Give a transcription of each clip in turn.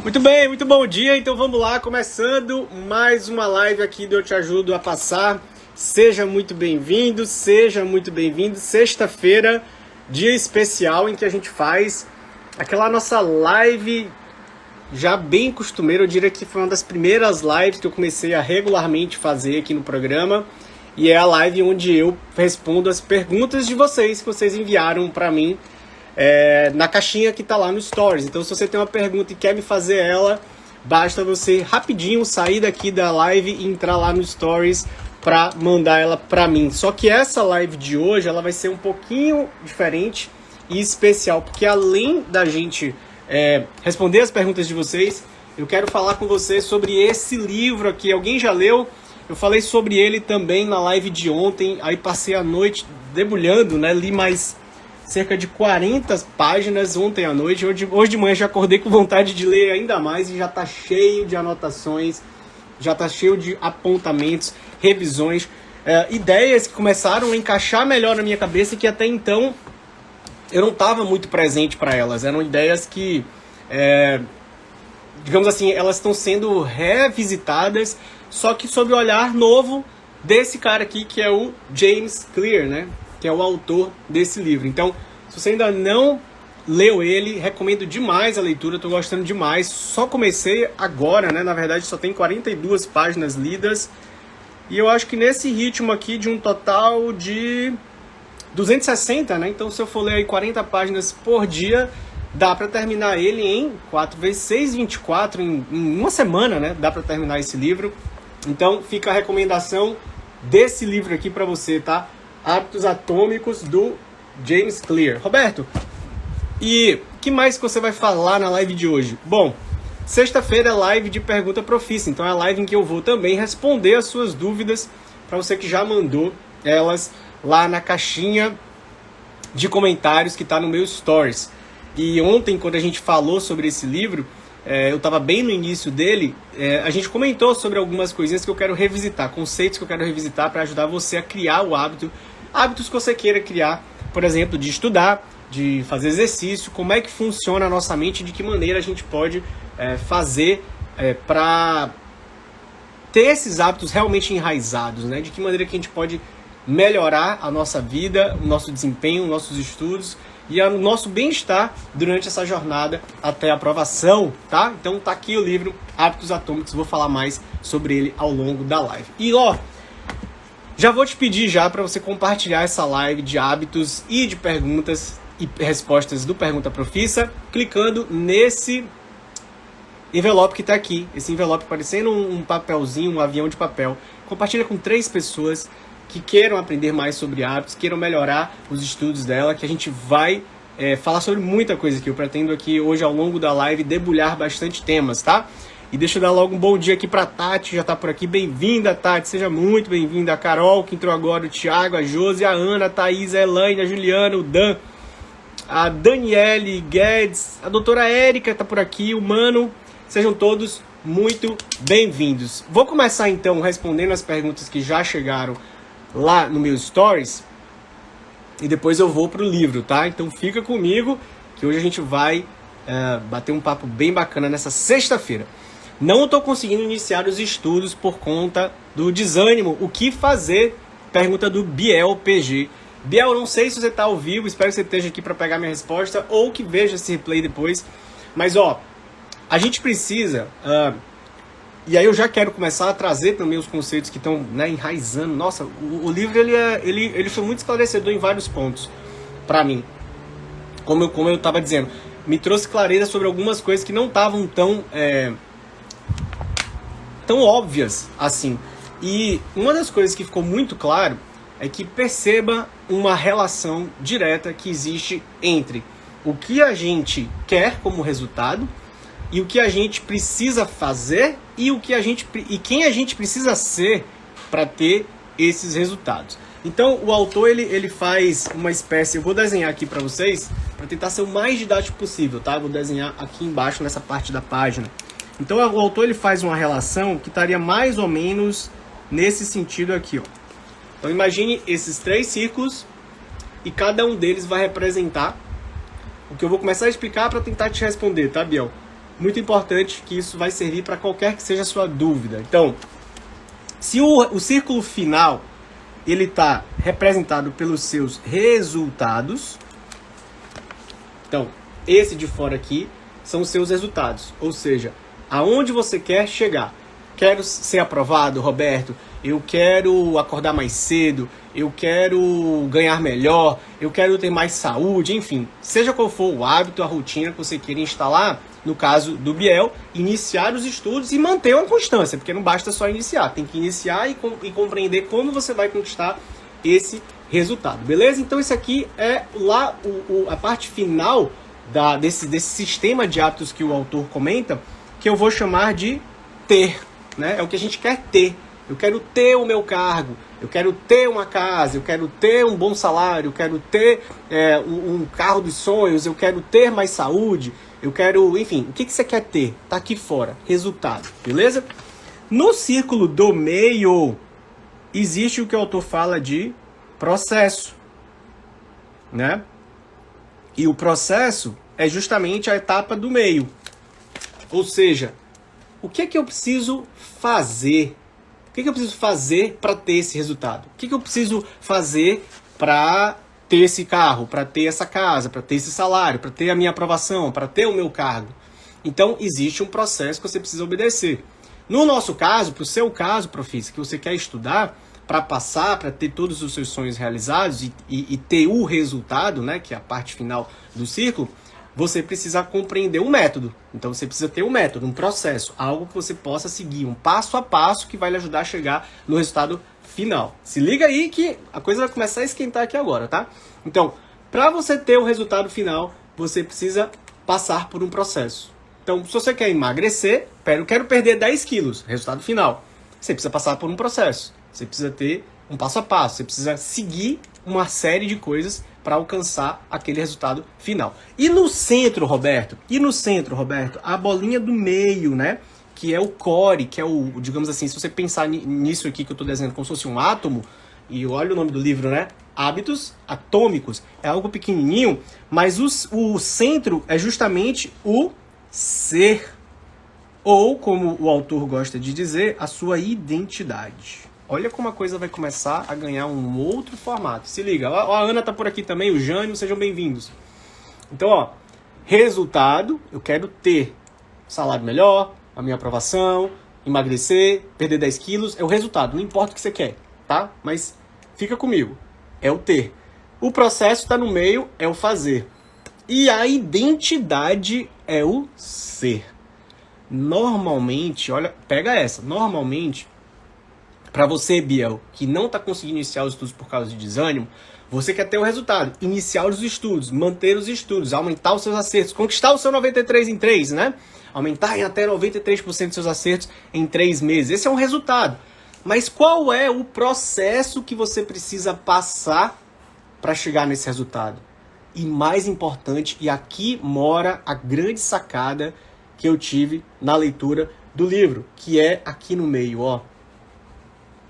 Muito bem, muito bom dia. Então vamos lá, começando mais uma live aqui do Eu Te Ajudo a Passar. Seja muito bem-vindo, seja muito bem-vindo. Sexta-feira, dia especial em que a gente faz aquela nossa live já bem costumeira. Eu diria que foi uma das primeiras lives que eu comecei a regularmente fazer aqui no programa. E é a live onde eu respondo as perguntas de vocês que vocês enviaram para mim na caixinha que tá lá no Stories. Então, se você tem uma pergunta e quer me fazer ela, basta você rapidinho sair daqui da live e entrar lá no Stories para mandar ela para mim. Só que essa live de hoje, ela vai ser um pouquinho diferente e especial, porque além da gente responder as perguntas de vocês, eu quero falar com você sobre esse livro aqui. Alguém já leu? Eu falei sobre ele também na live de ontem, aí passei a noite debulhando, né? Li mais cerca de 40 páginas ontem à noite. Hoje de manhã já acordei com vontade de ler ainda mais e já está cheio de anotações, já está cheio de apontamentos, revisões, ideias que começaram a encaixar melhor na minha cabeça e que até então eu não estava muito presente para elas. Eram ideias que, digamos assim, elas estão sendo revisitadas, só que sob o olhar novo desse cara aqui, que é o James Clear, né? Que é o autor desse livro. Então, se você ainda não leu ele, recomendo demais a leitura, estou gostando demais. Só comecei agora, né? Na verdade, só tem 42 páginas lidas. E eu acho que nesse ritmo aqui de um total de 260, né? Então, se eu for ler aí 40 páginas por dia, dá para terminar ele em 4 vezes 6, 24, em uma semana, né? Dá para terminar esse livro. Então, fica a recomendação desse livro aqui para você, tá? Hábitos Atômicos, do James Clear. Roberto, e o que mais que você vai falar na live de hoje? Bom, sexta-feira é live de Pergunta Profissa, então é a live em que eu vou também responder as suas dúvidas para você que já mandou elas lá na caixinha de comentários que está no meu Stories. E ontem, quando a gente falou sobre esse livro, eu estava bem no início dele, a gente comentou sobre algumas coisinhas que eu quero revisitar, conceitos que eu quero revisitar para ajudar você a criar o hábito, hábitos que você queira criar, por exemplo, de estudar, de fazer exercício, como é que funciona a nossa mente, de que maneira a gente pode fazer para ter esses hábitos realmente enraizados, né? De que maneira que a gente pode melhorar a nossa vida, o nosso desempenho, os nossos estudos e o nosso bem-estar durante essa jornada até a aprovação, tá? Então tá aqui o livro Hábitos Atômicos, vou falar mais sobre ele ao longo da live. E já vou te pedir já para você compartilhar essa live de hábitos e de perguntas e respostas do Pergunta Profissa, clicando nesse envelope que tá aqui, esse envelope parecendo um papelzinho, um avião de papel. Compartilha com 3 pessoas que queiram aprender mais sobre hábitos, queiram melhorar os estudos dela, que a gente vai falar sobre muita coisa aqui. Eu pretendo aqui hoje, ao longo da live, debulhar bastante temas, tá? E deixa eu dar logo um bom dia aqui pra Tati, já tá por aqui. Bem-vinda, Tati, seja muito bem-vinda. A Carol, que entrou agora, o Thiago, a Josi, a Ana, a Thaís, a Elaine, a Juliana, o Dan, a Daniele Guedes, a doutora Érica tá por aqui, o Mano. Sejam todos muito bem-vindos. Vou começar então respondendo as perguntas que já chegaram lá no meu Stories e depois eu vou pro livro, tá? Então fica comigo que hoje a gente vai bater um papo bem bacana nessa sexta-feira. Não estou conseguindo iniciar os estudos por conta do desânimo. O que fazer? Pergunta do Biel PG. Biel, não sei se você está ao vivo, espero que você esteja aqui para pegar minha resposta ou que veja esse replay depois. Mas a gente precisa... E aí eu já quero começar a trazer também os conceitos que estão enraizando. Nossa, o livro ele foi muito esclarecedor em vários pontos para mim. Como eu estava dizendo, me trouxe clareza sobre algumas coisas que não estavam tão óbvias assim. E uma das coisas que ficou muito claro é que perceba uma relação direta que existe entre o que a gente quer como resultado e o que a gente precisa fazer e quem a gente precisa ser para ter esses resultados. Então o autor ele faz uma espécie, eu vou desenhar aqui para vocês para tentar ser o mais didático possível, tá? Eu vou desenhar aqui embaixo nessa parte da página. Então o autor ele faz uma relação que estaria mais ou menos nesse sentido aqui, Então imagine esses 3 círculos e cada um deles vai representar o que eu vou começar a explicar para tentar te responder, tá, Biel? muito importante que isso vai servir para qualquer que seja a sua dúvida. Então, se o círculo final ele está representado pelos seus resultados, então, esse de fora aqui são os seus resultados, ou seja, aonde você quer chegar. Quero ser aprovado, Roberto, eu quero acordar mais cedo, eu quero ganhar melhor, eu quero ter mais saúde, enfim, seja qual for o hábito, a rotina que você queira instalar, no caso do Biel, iniciar os estudos e manter uma constância, porque não basta só iniciar, tem que iniciar e compreender como você vai conquistar esse resultado, beleza? Então esse aqui é lá a parte final desse sistema de hábitos que o autor comenta, que eu vou chamar de ter, né? É o que a gente quer ter. Eu quero ter o meu cargo, eu quero ter uma casa, eu quero ter um bom salário, eu quero ter um carro dos sonhos, eu quero ter mais saúde, eu quero, enfim, o que você quer ter? Tá aqui fora, resultado, beleza? No círculo do meio, existe o que o autor fala de processo, né? E o processo é justamente a etapa do meio, ou seja, o que é que eu preciso fazer? O que eu preciso fazer para ter esse resultado? O que eu preciso fazer para ter esse carro, para ter essa casa, para ter esse salário, para ter a minha aprovação, para ter o meu cargo? Então, existe um processo que você precisa obedecer. No nosso caso, para o seu caso, profissa, que você quer estudar para passar, para ter todos os seus sonhos realizados e ter o resultado, né, que é a parte final do círculo, você precisa compreender um método. Então você precisa ter um método, um processo, algo que você possa seguir, um passo a passo que vai lhe ajudar a chegar no resultado final. Se liga aí que a coisa vai começar a esquentar aqui agora, tá? Então, para você ter o resultado final, você precisa passar por um processo. Então, se você quer emagrecer, eu quero perder 10 quilos, resultado final. Você precisa passar por um processo. Você precisa ter um passo a passo, você precisa seguir uma série de coisas para alcançar aquele resultado final. E no centro, Roberto, a bolinha do meio, né? Que é o core, que é o, digamos assim, se você pensar nisso aqui que eu estou desenhando como se fosse um átomo, e olha o nome do livro, né? Hábitos atômicos. É algo pequenininho, mas o centro é justamente o ser. Ou, como o autor gosta de dizer, a sua identidade. Olha como a coisa vai começar a ganhar um outro formato. Se liga, a Ana tá por aqui também, o Jânio, sejam bem-vindos. Então, ó, resultado, eu quero ter salário melhor, a minha aprovação, emagrecer, perder 10 quilos, é o resultado, não importa o que você quer, tá? Mas fica comigo, é o ter. O processo está no meio, é o fazer. E a identidade é o ser. Normalmente, olha, pega essa, normalmente, para você, Biel, que não está conseguindo iniciar os estudos por causa de desânimo, você quer ter o resultado, iniciar os estudos, manter os estudos, aumentar os seus acertos, conquistar o seu 93 em 3, né? Aumentar em até 93% dos seus acertos em 3 meses. Esse é um resultado. Mas qual é o processo que você precisa passar para chegar nesse resultado? E mais importante, e aqui mora a grande sacada que eu tive na leitura do livro, que é aqui no meio, ó.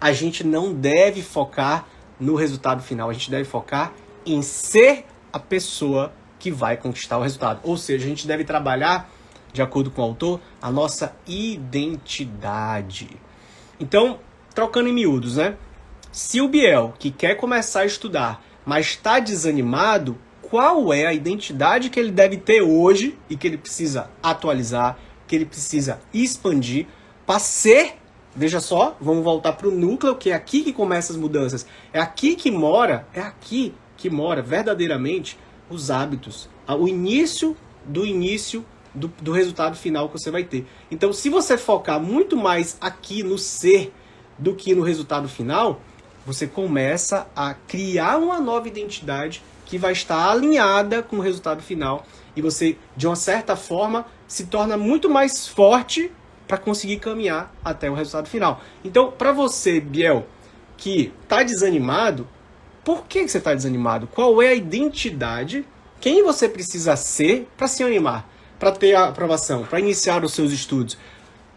A gente não deve focar no resultado final, a gente deve focar em ser a pessoa que vai conquistar o resultado. Ou seja, a gente deve trabalhar, de acordo com o autor, a nossa identidade. Então, trocando em miúdos, né? Se o Biel, que quer começar a estudar, mas está desanimado, qual é a identidade que ele deve ter hoje e que ele precisa atualizar, que ele precisa expandir para ser... Veja só, vamos voltar para o núcleo, que é aqui que começam as mudanças. É aqui que mora verdadeiramente os hábitos. O início do resultado final que você vai ter. Então, se você focar muito mais aqui no ser do que no resultado final, você começa a criar uma nova identidade que vai estar alinhada com o resultado final. E você, de uma certa forma, se torna muito mais forte para conseguir caminhar até o resultado final. Então, para você, Biel, que está desanimado, por que você está desanimado? Qual é a identidade? Quem você precisa ser para se animar? Para ter a aprovação? Para iniciar os seus estudos?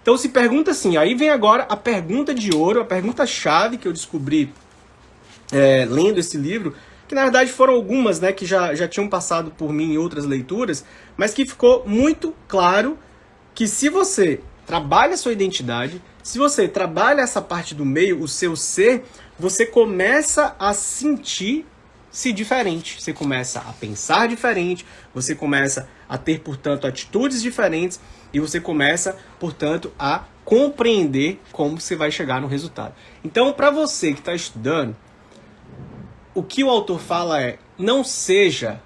Então, se pergunta assim, aí vem agora a pergunta de ouro, a pergunta-chave que eu descobri lendo esse livro, que na verdade foram algumas, né, que já tinham passado por mim em outras leituras, mas que ficou muito claro que se você trabalha a sua identidade, se você trabalha essa parte do meio, o seu ser, você começa a sentir-se diferente. Você começa a pensar diferente, você começa a ter, portanto, atitudes diferentes e você começa, portanto, a compreender como você vai chegar no resultado. Então, para você que está estudando, o que o autor fala é: não seja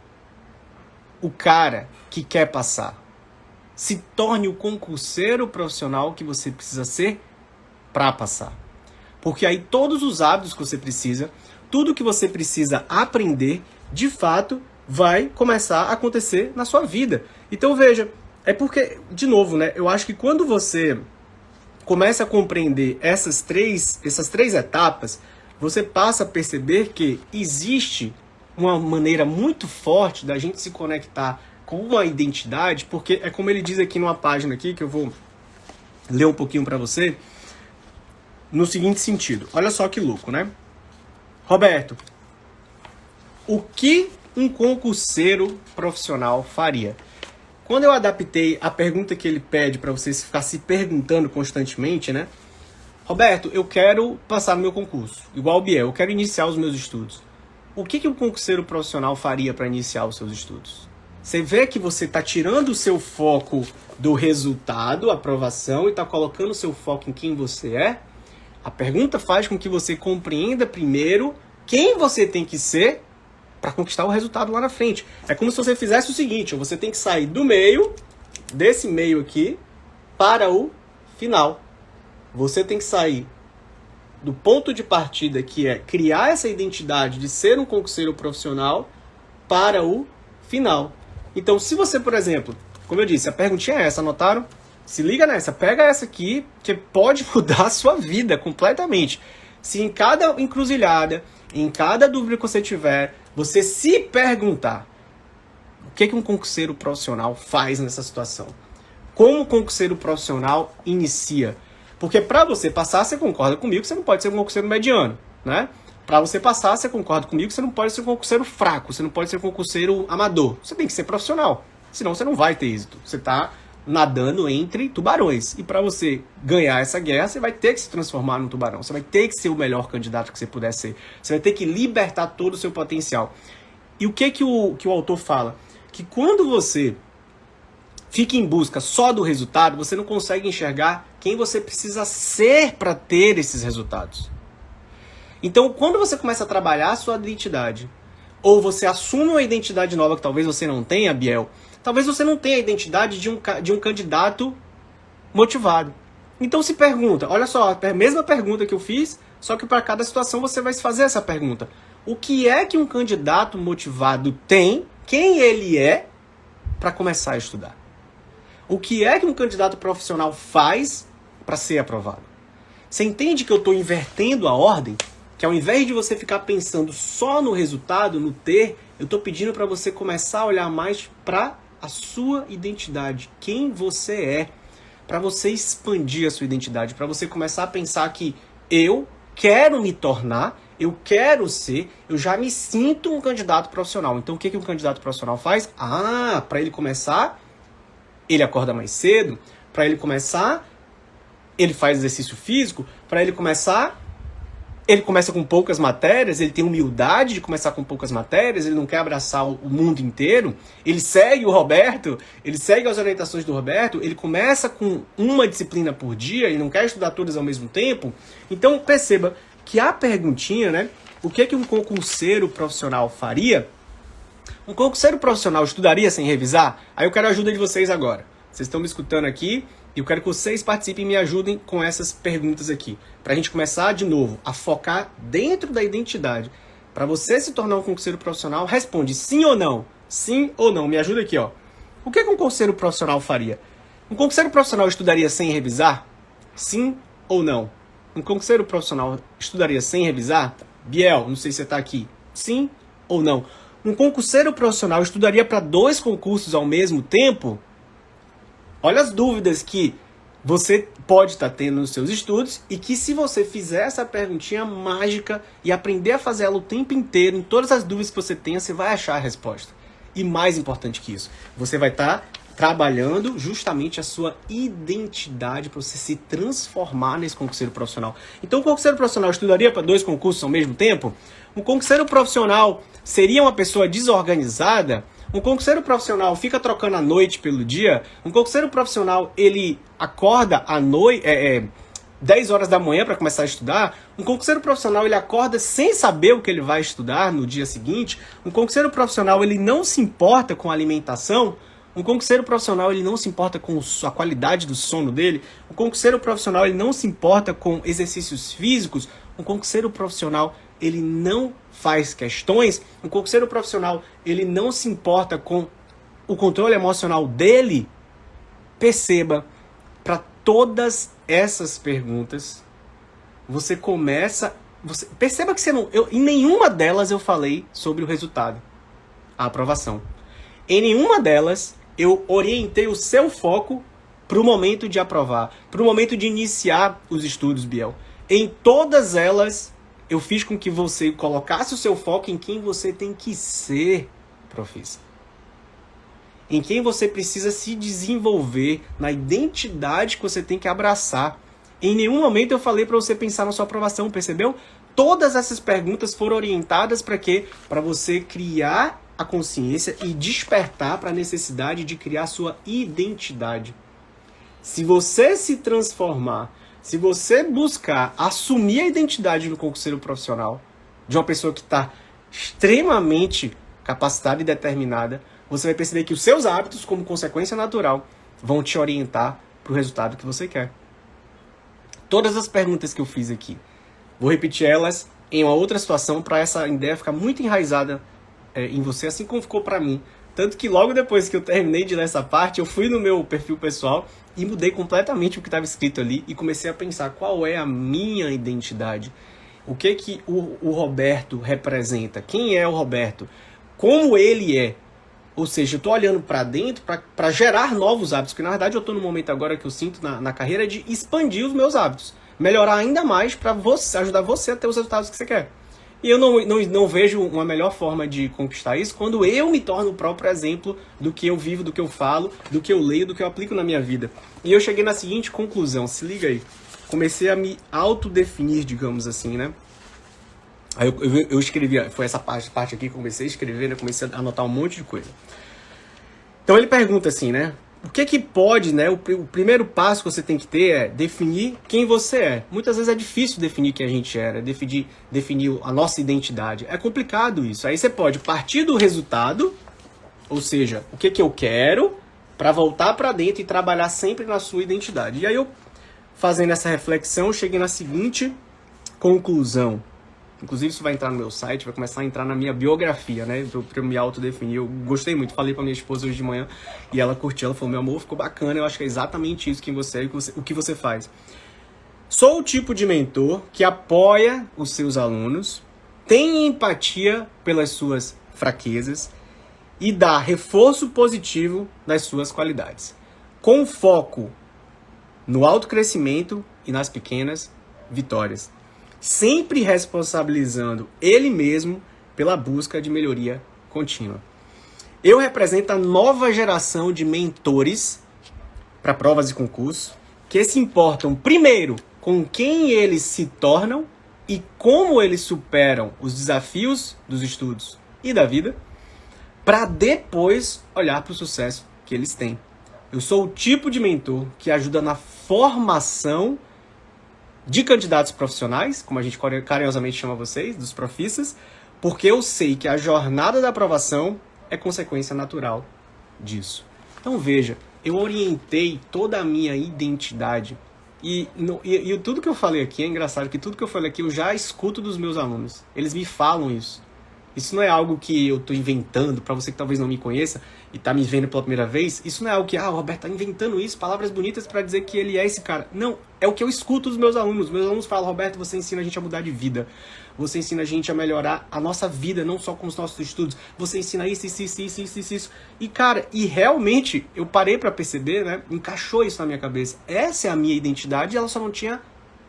o cara que quer passar. Se torne o concurseiro profissional que você precisa ser para passar. Porque aí todos os hábitos que você precisa, tudo que você precisa aprender, de fato, vai começar a acontecer na sua vida. Então veja, é porque, de novo, né, eu acho que quando você começa a compreender essas três etapas, você passa a perceber que existe uma maneira muito forte da gente se conectar com uma identidade, porque é como ele diz aqui numa página aqui, que eu vou ler um pouquinho para você, no seguinte sentido. Olha só que louco, né? Roberto, o que um concurseiro profissional faria? Quando eu adaptei a pergunta que ele pede para você ficar se perguntando constantemente, né? Roberto, eu quero passar no meu concurso, igual o Biel, eu quero iniciar os meus estudos. O que um concurseiro profissional faria para iniciar os seus estudos? Você vê que você está tirando o seu foco do resultado, aprovação, e está colocando o seu foco em quem você é? A pergunta faz com que você compreenda primeiro quem você tem que ser para conquistar o resultado lá na frente. É como se você fizesse o seguinte: você tem que sair do meio, desse meio aqui, para o final. Você tem que sair do ponto de partida, que é criar essa identidade de ser um concurseiro profissional, para o final. Então, se você, por exemplo, como eu disse, a perguntinha é essa, anotaram? Se liga nessa, pega essa aqui, que pode mudar a sua vida completamente. Se em cada encruzilhada, em cada dúvida que você tiver, você se perguntar: o que um concurseiro profissional faz nessa situação? Como o concurseiro profissional inicia? Porque para você passar, você concorda comigo que você não pode ser um concurseiro mediano, né? Para você passar, você concorda comigo que você não pode ser um concurseiro fraco, você não pode ser um concurseiro amador. Você tem que ser profissional, senão você não vai ter êxito. Você está nadando entre tubarões. E para você ganhar essa guerra, você vai ter que se transformar num tubarão. Você vai ter que ser o melhor candidato que você puder ser. Você vai ter que libertar todo o seu potencial. E o que o autor fala? Que quando você fica em busca só do resultado, você não consegue enxergar quem você precisa ser para ter esses resultados. Então, quando você começa a trabalhar a sua identidade, ou você assume uma identidade nova que talvez você não tenha, Biel, talvez você não tenha a identidade de um candidato motivado. Então se pergunta, olha só, a mesma pergunta que eu fiz, só que para cada situação você vai se fazer essa pergunta. O que é que um candidato motivado tem, quem ele é, para começar a estudar? O que é que um candidato profissional faz para ser aprovado? Você entende que eu estou invertendo a ordem? Que ao invés de você ficar pensando só no resultado, no ter, eu estou pedindo para você começar a olhar mais para a sua identidade, quem você é, para você expandir a sua identidade, para você começar a pensar que eu quero me tornar, eu quero ser, eu já me sinto um candidato profissional. Então o que um candidato profissional faz? Para ele começar, ele acorda mais cedo, para ele começar, ele faz exercício físico, para ele começar, ele começa com poucas matérias, ele tem humildade de começar com poucas matérias, ele não quer abraçar o mundo inteiro, ele segue o Roberto, ele segue as orientações do Roberto, ele começa com uma disciplina por dia, ele não quer estudar todas ao mesmo tempo. Então perceba que a perguntinha, né, o que um concurseiro profissional faria? Um concurseiro profissional estudaria sem revisar? Aí eu quero a ajuda de vocês agora. Vocês estão me escutando aqui e eu quero que vocês participem e me ajudem com essas perguntas aqui. Para a gente começar de novo a focar dentro da identidade. Para você se tornar um concurseiro profissional, responde sim ou não. Sim ou não. Me ajuda aqui, ó. O que um concurseiro profissional faria? Um concurseiro profissional estudaria sem revisar? Sim ou não? Um concurseiro profissional estudaria sem revisar? Biel, não sei se você está aqui. Sim ou não? Um concurseiro profissional estudaria para 2 concursos ao mesmo tempo? Olha as dúvidas que você pode estar tendo nos seus estudos e que se você fizer essa perguntinha mágica e aprender a fazer ela o tempo inteiro, em todas as dúvidas que você tenha, você vai achar a resposta. E mais importante que isso, você vai estar trabalhando justamente a sua identidade para você se transformar nesse concurseiro profissional. Então, o concurseiro profissional estudaria para 2 concursos ao mesmo tempo? Um concurseiro profissional seria uma pessoa desorganizada? Um concurseiro profissional fica trocando a noite pelo dia? Um concurseiro profissional, ele acorda à noite, 10 horas da manhã para começar a estudar? Um concurseiro profissional, ele acorda sem saber o que ele vai estudar no dia seguinte? Um concurseiro profissional, ele não se importa com a alimentação? Um concurseiro profissional, ele não se importa com a qualidade do sono dele? Um concurseiro profissional, ele não se importa com exercícios físicos? Um concurseiro profissional, ele não faz questões? Um concurseiro profissional, ele não se importa com o controle emocional dele? Perceba, para todas essas perguntas, você começa... perceba que em nenhuma delas eu falei sobre o resultado, a aprovação. Em nenhuma delas eu orientei o seu foco para o momento de aprovar, para o momento de iniciar os estudos, Biel. Em todas elas, eu fiz com que você colocasse o seu foco em quem você tem que ser, profissa. Em quem você precisa se desenvolver, na identidade que você tem que abraçar. Em nenhum momento eu falei para você pensar na sua aprovação, percebeu? Todas essas perguntas foram orientadas para quê? Para você criar a consciência e despertar para a necessidade de criar sua identidade. Se você se transformar, se você buscar assumir a identidade do concurseiro profissional, de uma pessoa que está extremamente capacitada e determinada, você vai perceber que os seus hábitos, como consequência natural, vão te orientar para o resultado que você quer. Todas as perguntas que eu fiz aqui, vou repetir elas em uma outra situação para essa ideia ficar muito enraizada em você, assim como ficou para mim. Tanto que logo depois que eu terminei de ler essa parte, eu fui no meu perfil pessoal e mudei completamente o que estava escrito ali e comecei a pensar qual é a minha identidade. O que o Roberto representa? Quem é o Roberto? Como ele é? Ou seja, eu estou olhando para dentro para gerar novos hábitos, porque na verdade eu estou no momento agora que eu sinto na carreira de expandir os meus hábitos, melhorar ainda mais para ajudar você a ter os resultados que você quer. E eu não vejo uma melhor forma de conquistar isso quando eu me torno o próprio exemplo do que eu vivo, do que eu falo, do que eu leio, do que eu aplico na minha vida. E eu cheguei na seguinte conclusão, se liga aí. Comecei a me autodefinir, digamos assim, né? Aí eu escrevi, foi essa parte aqui que eu comecei a escrever, né? Comecei a anotar um monte de coisa. Então ele pergunta assim, né? O que pode, né? O primeiro passo que você tem que ter é definir quem você é. Muitas vezes é difícil definir quem a gente era, definir a nossa identidade. É complicado isso. Aí você pode partir do resultado, ou seja, o que eu quero, para voltar para dentro e trabalhar sempre na sua identidade. E aí eu, fazendo essa reflexão, cheguei na seguinte conclusão. Inclusive isso vai entrar no meu site, vai começar a entrar na minha biografia, né? Pra eu me autodefinir. Eu gostei muito, falei pra minha esposa hoje de manhã e ela curtiu. Ela falou, meu amor, ficou bacana, eu acho que é exatamente isso que você é e o que você faz. Sou o tipo de mentor que apoia os seus alunos, tem empatia pelas suas fraquezas e dá reforço positivo das suas qualidades. Com foco no autocrescimento e nas pequenas vitórias. Sempre responsabilizando ele mesmo pela busca de melhoria contínua. Eu represento a nova geração de mentores para provas e concursos que se importam, primeiro, com quem eles se tornam e como eles superam os desafios dos estudos e da vida, para depois olhar para o sucesso que eles têm. Eu sou o tipo de mentor que ajuda na formação de candidatos profissionais, como a gente carinhosamente chama vocês, dos profissas, porque eu sei que a jornada da aprovação é consequência natural disso. Então veja, eu orientei toda a minha identidade e tudo que eu falei aqui, é engraçado que tudo que eu falei aqui eu já escuto dos meus alunos. Eles me falam isso. Isso não é algo que eu estou inventando, para você que talvez não me conheça e está me vendo pela primeira vez. Isso não é algo que, o Roberto está inventando isso, palavras bonitas para dizer que ele é esse cara. Não, é o que eu escuto dos meus alunos. Meus alunos falam, Roberto, você ensina a gente a mudar de vida. Você ensina a gente a melhorar a nossa vida, não só com os nossos estudos. Você ensina isso. E, cara, realmente eu parei para perceber, né? Encaixou isso na minha cabeça. Essa é a minha identidade e ela só não tinha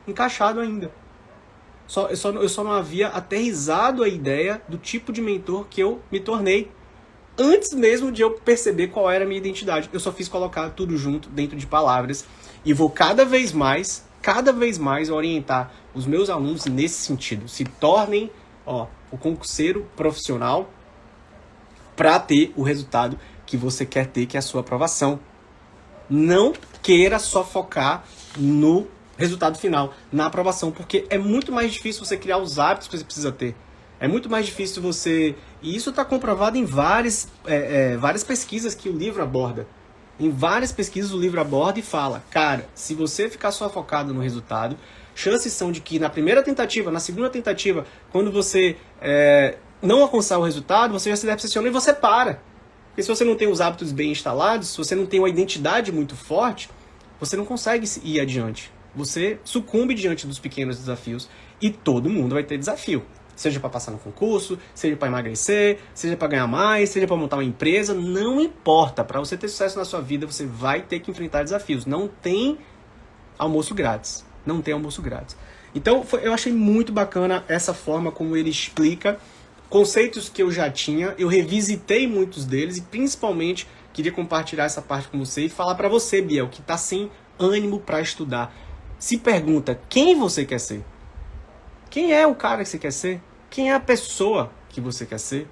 encaixado ainda. Eu só não havia aterrissado a ideia do tipo de mentor que eu me tornei. antes mesmo de eu perceber qual era a minha identidade. Eu só fiz colocar tudo junto dentro de palavras e vou cada vez mais orientar os meus alunos nesse sentido. Se tornem o concurseiro profissional para ter o resultado que você quer ter, que é a sua aprovação. Não queira só focar no resultado final, na aprovação, porque é muito mais difícil você criar os hábitos que você precisa ter. É muito mais difícil você... E isso está comprovado em várias pesquisas que o livro aborda. Em várias pesquisas o livro aborda e fala, cara, se você ficar só focado no resultado, chances são de que na primeira tentativa, na segunda tentativa, quando você não alcançar o resultado, você já se decepciona e você para. Porque se você não tem os hábitos bem instalados, se você não tem uma identidade muito forte, você não consegue ir adiante. Você sucumbe diante dos pequenos desafios e todo mundo vai ter desafio. Seja para passar no concurso, seja para emagrecer, seja para ganhar mais, seja para montar uma empresa, não importa. Para você ter sucesso na sua vida, você vai ter que enfrentar desafios. Não tem almoço grátis. Não tem almoço grátis. Então, eu achei muito bacana essa forma como ele explica conceitos que eu já tinha. Eu revisitei muitos deles e, principalmente, queria compartilhar essa parte com você e falar para você, Biel, que está sem ânimo para estudar. Se pergunta, quem você quer ser? Quem é o cara que você quer ser? Quem é a pessoa que você quer ser?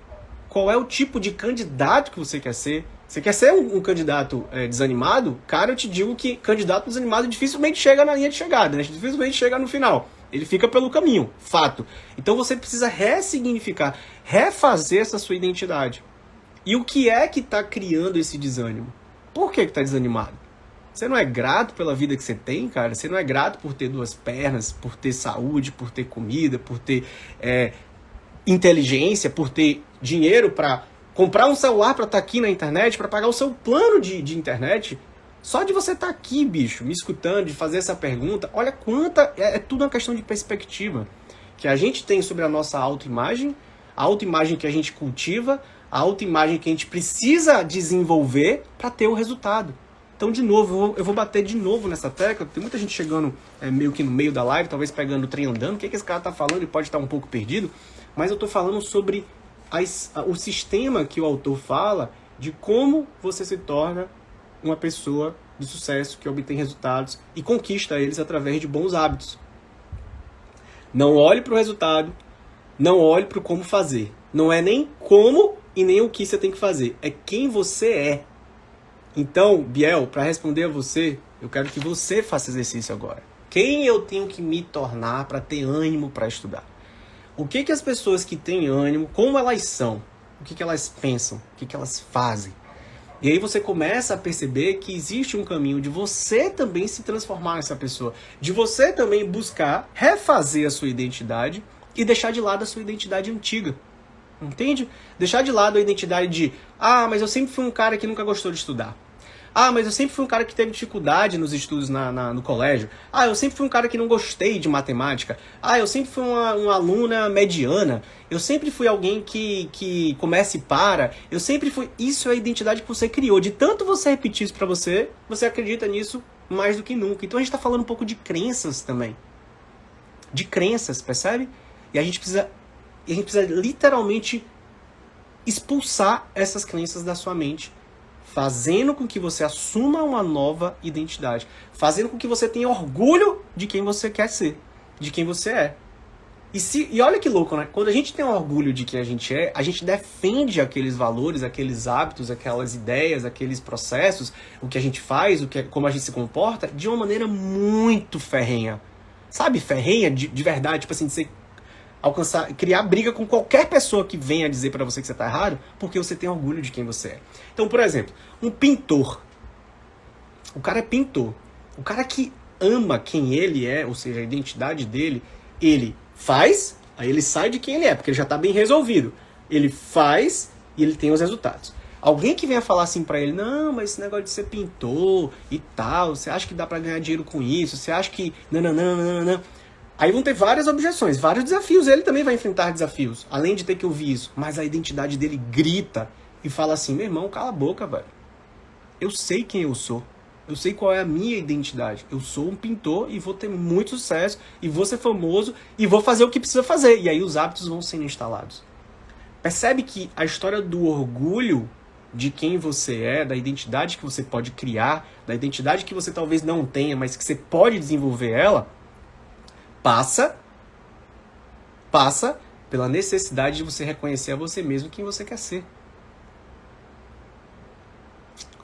Qual é o tipo de candidato que você quer ser? Você quer ser um candidato desanimado? Cara, eu te digo que candidato desanimado dificilmente chega na linha de chegada, né? Dificilmente chega no final. Ele fica pelo caminho, fato. Então você precisa ressignificar, refazer essa sua identidade. E o que é que está criando esse desânimo? Por que está desanimado? Você não é grato pela vida que você tem, cara? Você não é grato por ter duas pernas, por ter saúde, por ter comida, por ter inteligência, por ter dinheiro para comprar um celular para estar aqui na internet, para pagar o seu plano de internet? Só de você estar aqui, bicho, me escutando, de fazer essa pergunta, olha quanta... É tudo uma questão de perspectiva que a gente tem sobre a nossa autoimagem, a autoimagem que a gente cultiva, a autoimagem que a gente precisa desenvolver para ter o resultado. Então, de novo, eu vou bater de novo nessa tecla. Tem muita gente chegando meio que no meio da live, talvez pegando o trem andando. O que esse cara tá falando? Ele pode estar um pouco perdido. Mas eu tô falando sobre o sistema que o autor fala de como você se torna uma pessoa de sucesso que obtém resultados e conquista eles através de bons hábitos. Não olhe para o resultado, não olhe para o como fazer. Não é nem como e nem o que você tem que fazer. É quem você é. Então, Biel, para responder a você, eu quero que você faça exercício agora. Quem eu tenho que me tornar para ter ânimo para estudar? O que as pessoas que têm ânimo, como elas são? O que elas pensam? O que elas fazem? E aí você começa a perceber que existe um caminho de você também se transformar nessa pessoa. De você também buscar refazer a sua identidade e deixar de lado a sua identidade antiga. Entende? Deixar de lado a identidade de mas eu sempre fui um cara que nunca gostou de estudar. Mas eu sempre fui um cara que teve dificuldade nos estudos no colégio. Eu sempre fui um cara que não gostei de matemática. Eu sempre fui uma aluna mediana. Eu sempre fui alguém que começa e para. Eu sempre fui... Isso é a identidade que você criou. De tanto você repetir isso pra você, você acredita nisso mais do que nunca. Então a gente tá falando um pouco de crenças também. De crenças, percebe? E a gente precisa literalmente expulsar essas crenças da sua mente, fazendo com que você assuma uma nova identidade, fazendo com que você tenha orgulho de quem você quer ser, de quem você é. E olha que louco, né? Quando a gente tem orgulho de quem a gente é, a gente defende aqueles valores, aqueles hábitos, aquelas ideias, aqueles processos, o que a gente faz, como a gente se comporta, de uma maneira muito ferrenha. Sabe, ferrenha de verdade, tipo assim, de você criar briga com qualquer pessoa que venha dizer pra você que você tá errado, porque você tem orgulho de quem você é. Então, por exemplo, um pintor. O cara é pintor. O cara que ama quem ele é, ou seja, a identidade dele, ele faz, aí ele sai de quem ele é, porque ele já tá bem resolvido. Ele faz e ele tem os resultados. Alguém que venha falar assim pra ele, não, mas esse negócio de ser pintor e tal, você acha que dá pra ganhar dinheiro com isso? Você acha que... Não. Aí vão ter várias objeções, vários desafios. Ele também vai enfrentar desafios, além de ter que ouvir isso. Mas a identidade dele grita e fala assim, meu irmão, cala a boca, velho. Eu sei quem eu sou. Eu sei qual é a minha identidade. Eu sou um pintor e vou ter muito sucesso, e vou ser famoso, e vou fazer o que precisa fazer. E aí os hábitos vão sendo instalados. Percebe que a história do orgulho de quem você é, da identidade que você pode criar, da identidade que você talvez não tenha, mas que você pode desenvolver ela, passa pela necessidade de você reconhecer a você mesmo quem você quer ser.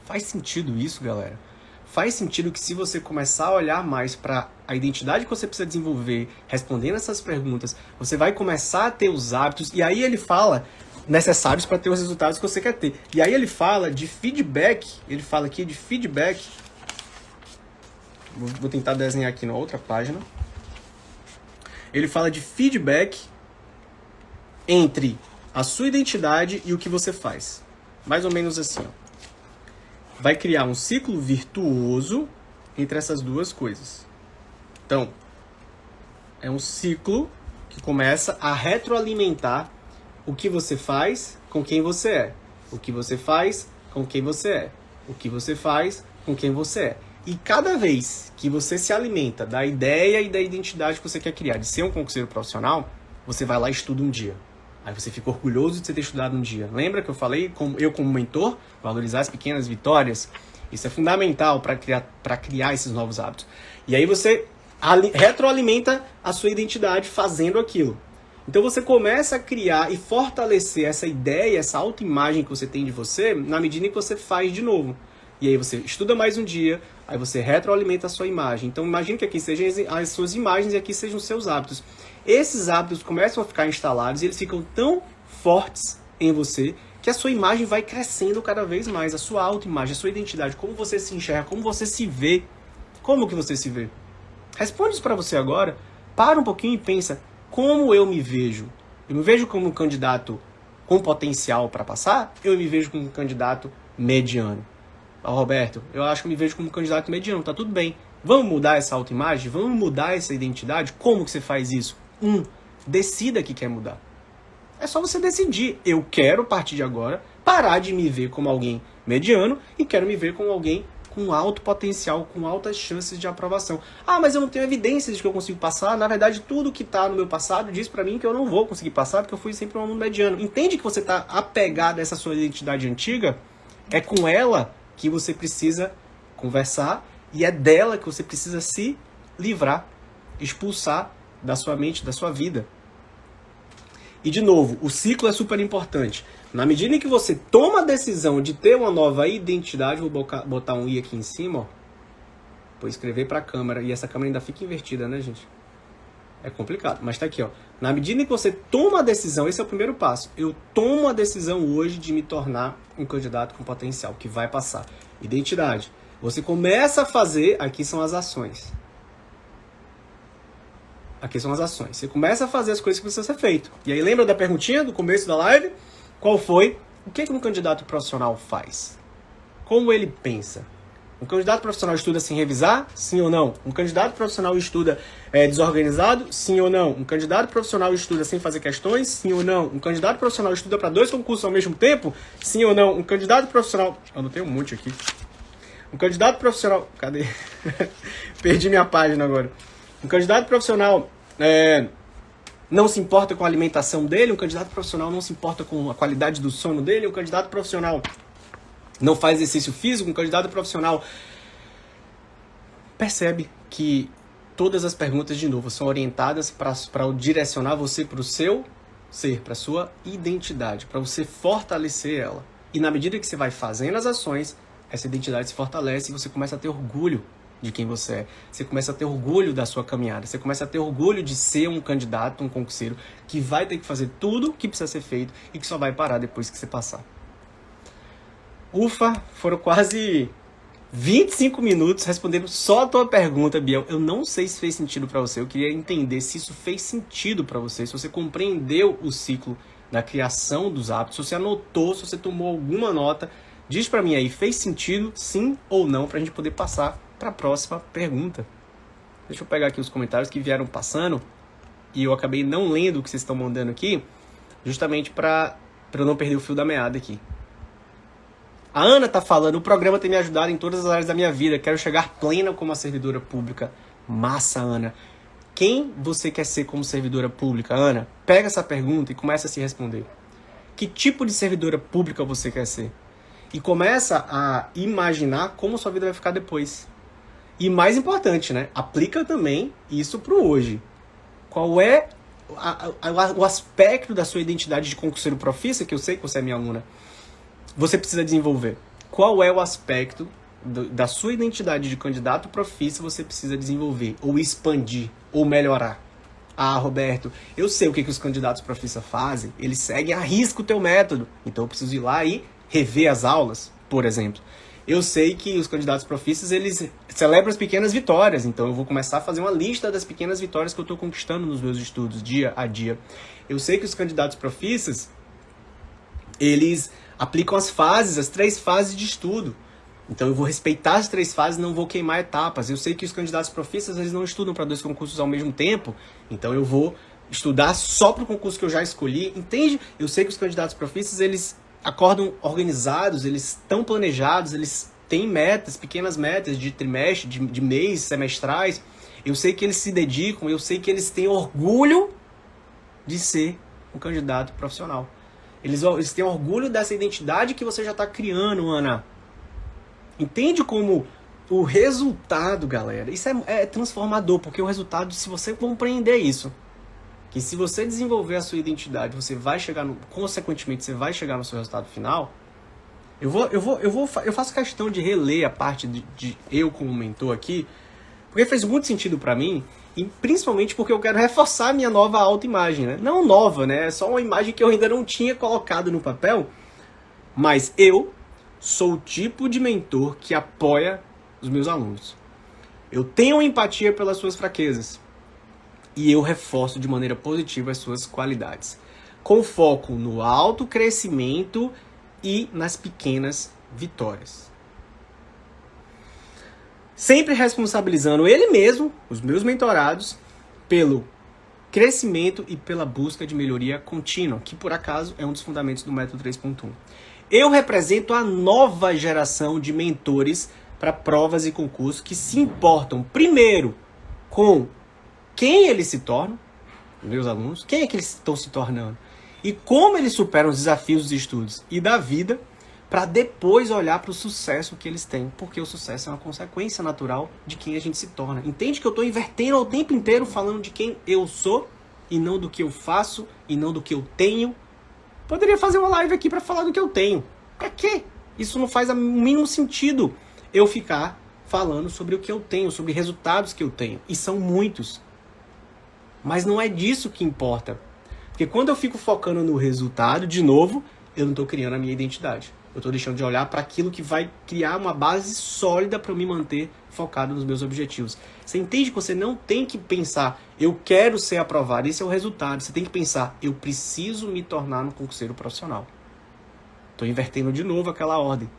Faz sentido isso, galera? Faz sentido que se você começar a olhar mais para a identidade que você precisa desenvolver, respondendo essas perguntas, você vai começar a ter os hábitos, e aí ele fala necessários para ter os resultados que você quer ter. E aí ele fala de feedback, ele fala aqui de feedback, vou tentar desenhar aqui na outra página. Ele fala de feedback entre a sua identidade e o que você faz. Mais ou menos assim, ó. Vai criar um ciclo virtuoso entre essas duas coisas. Então, é um ciclo que começa a retroalimentar o que você faz com quem você é. O que você faz com quem você é. O que você faz com quem você é. E cada vez que você se alimenta da ideia e da identidade que você quer criar, de ser um concurseiro profissional, você vai lá e estuda um dia. Aí você fica orgulhoso de você ter estudado um dia. Lembra que eu falei, eu como mentor, valorizar as pequenas vitórias? Isso é fundamental para criar esses novos hábitos. E aí você retroalimenta a sua identidade fazendo aquilo. Então você começa a criar e fortalecer essa ideia, essa autoimagem que você tem de você, na medida em que você faz de novo. E aí você estuda mais um dia, aí você retroalimenta a sua imagem. Então imagine que aqui sejam as suas imagens e aqui sejam os seus hábitos. Esses hábitos começam a ficar instalados e eles ficam tão fortes em você que a sua imagem vai crescendo cada vez mais. A sua autoimagem, a sua identidade, como você se enxerga, como você se vê. Como que você se vê? Responde isso para você agora. Para um pouquinho e pensa, como eu me vejo? Eu me vejo como um candidato com potencial para passar? Eu me vejo como um candidato mediano? Roberto, eu acho que eu me vejo como um candidato mediano, tá tudo bem. Vamos mudar essa autoimagem? Vamos mudar essa identidade? Como que você faz isso? Decida que quer mudar. É só você decidir. Eu quero, a partir de agora, parar de me ver como alguém mediano e quero me ver como alguém com alto potencial, com altas chances de aprovação. Ah, mas eu não tenho evidências de que eu consigo passar. Na verdade, tudo que está no meu passado diz para mim que eu não vou conseguir passar porque eu fui sempre um aluno mediano. Entende que você está apegado a essa sua identidade antiga? É com ela que você precisa conversar e é dela que você precisa se livrar, expulsar da sua mente, da sua vida. E de novo, o ciclo é super importante. Na medida em que você toma a decisão de ter uma nova identidade, vou botar um i aqui em cima, ó, vou escrever para a câmera, e essa câmera ainda fica invertida, né, gente? É complicado, mas tá aqui, ó. Na medida em que você toma a decisão, esse é o primeiro passo. Eu tomo a decisão hoje de me tornar um candidato com potencial, que vai passar. Identidade. Você começa a fazer, aqui são as ações. Aqui são as ações. Você começa a fazer as coisas que precisam ser feitas. E aí lembra da perguntinha do começo da live? Qual foi? O que um candidato profissional faz? Como ele pensa? Um candidato profissional estuda sem revisar? Sim ou não? Um candidato profissional estuda desorganizado? Sim ou não? Um candidato profissional estuda sem fazer questões? Sim ou não? Um candidato profissional estuda para 2 concursos ao mesmo tempo? Sim ou não? Um candidato profissional... Eu não tenho um monte aqui. Um candidato profissional... Cadê? Perdi minha página agora. Um candidato profissional não se importa com a alimentação dele, um candidato profissional não se importa com a qualidade do sono dele, um candidato profissional não faz exercício físico, um candidato profissional... Percebe que todas as perguntas, de novo, são orientadas para direcionar você para o seu ser, para a sua identidade, para você fortalecer ela. E na medida que você vai fazendo as ações, essa identidade se fortalece e você começa a ter orgulho de quem você é. Você começa a ter orgulho da sua caminhada. Você começa a ter orgulho de ser um candidato, um concurseiro, que vai ter que fazer tudo que precisa ser feito e que só vai parar depois que você passar. Ufa, foram quase 25 minutos respondendo só a tua pergunta, Biel. Eu não sei se fez sentido para você. Eu queria entender se isso fez sentido para você, se você compreendeu o ciclo da criação dos hábitos, se você anotou, se você tomou alguma nota. Diz para mim aí, fez sentido, sim ou não, para a gente poder passar para a próxima pergunta. Deixa eu pegar aqui os comentários que vieram passando e eu acabei não lendo o que vocês estão mandando aqui, justamente para eu não perder o fio da meada aqui. A Ana tá falando, o programa tem me ajudado em todas as áreas da minha vida, quero chegar plena como uma servidora pública. Massa, Ana. Quem você quer ser como servidora pública, Ana? Pega essa pergunta e começa a se responder. que tipo de servidora pública você quer ser. E começa a imaginar como sua vida vai ficar depois. E mais importante, né? Aplica também isso pro hoje. Qual é o aspecto da sua identidade de concurseiro profissa, que eu sei que você é minha aluna, você precisa desenvolver? Qual é o aspecto da sua identidade de candidato profissa você precisa desenvolver, ou expandir, ou melhorar? Ah, Roberto, eu sei o que os candidatos profissa fazem, eles seguem a risco o teu método, então eu preciso ir lá e rever as aulas, por exemplo. Eu sei que os candidatos profissas, eles celebram as pequenas vitórias, então eu vou começar a fazer uma lista das pequenas vitórias que eu estou conquistando nos meus estudos, dia a dia. Eu sei que os candidatos profissas, eles aplicam as fases, as 3 fases de estudo. Então eu vou respeitar as 3 fases, não vou queimar etapas. Eu sei que os candidatos profissas, eles não estudam para 2 concursos ao mesmo tempo, então eu vou estudar só para o concurso que eu já escolhi, entende? Eu sei que os candidatos profissas, eles acordam organizados, eles estão planejados, eles têm metas, pequenas metas de trimestre, de mês, semestrais. Eu sei que eles se dedicam, eu sei que eles têm orgulho de ser um candidato profissional. Eles têm orgulho dessa identidade que você já está criando, Ana. Entende como o resultado, galera, isso é transformador, porque o resultado, se você compreender isso, que se você desenvolver a sua identidade, você vai chegar consequentemente, você vai chegar no seu resultado final. Eu faço questão de reler a parte de eu como mentor aqui, porque fez muito sentido para mim, e principalmente porque eu quero reforçar a minha nova autoimagem, né? Não nova, né? É só uma imagem que eu ainda não tinha colocado no papel, mas eu sou o tipo de mentor que apoia os meus alunos. Eu tenho empatia pelas suas fraquezas e eu reforço de maneira positiva as suas qualidades, com foco no autocrescimento e nas pequenas vitórias. Sempre responsabilizando ele mesmo, os meus mentorados, pelo crescimento e pela busca de melhoria contínua, que por acaso é um dos fundamentos do método 3.1. Eu represento a nova geração de mentores para provas e concursos que se importam primeiro com quem eles se tornam, meus alunos, quem é que eles estão se tornando, e como eles superam os desafios dos estudos e da vida, para depois olhar para o sucesso que eles têm, porque o sucesso é uma consequência natural de quem a gente se torna. Entende que eu estou invertendo o tempo inteiro falando de quem eu sou, e não do que eu faço, e não do que eu tenho? Poderia fazer uma live aqui para falar do que eu tenho. Pra quê? Isso não faz o mínimo sentido eu ficar falando sobre o que eu tenho, sobre resultados que eu tenho. E são muitos. Mas não é disso que importa. Porque quando eu fico focando no resultado, de novo, eu não estou criando a minha identidade. Eu estou deixando de olhar para aquilo que vai criar uma base sólida para eu me manter focado nos meus objetivos. Você entende que você não tem que pensar, eu quero ser aprovado, esse é o resultado. Você tem que pensar, eu preciso me tornar um concurseiro profissional. Estou invertendo de novo aquela ordem.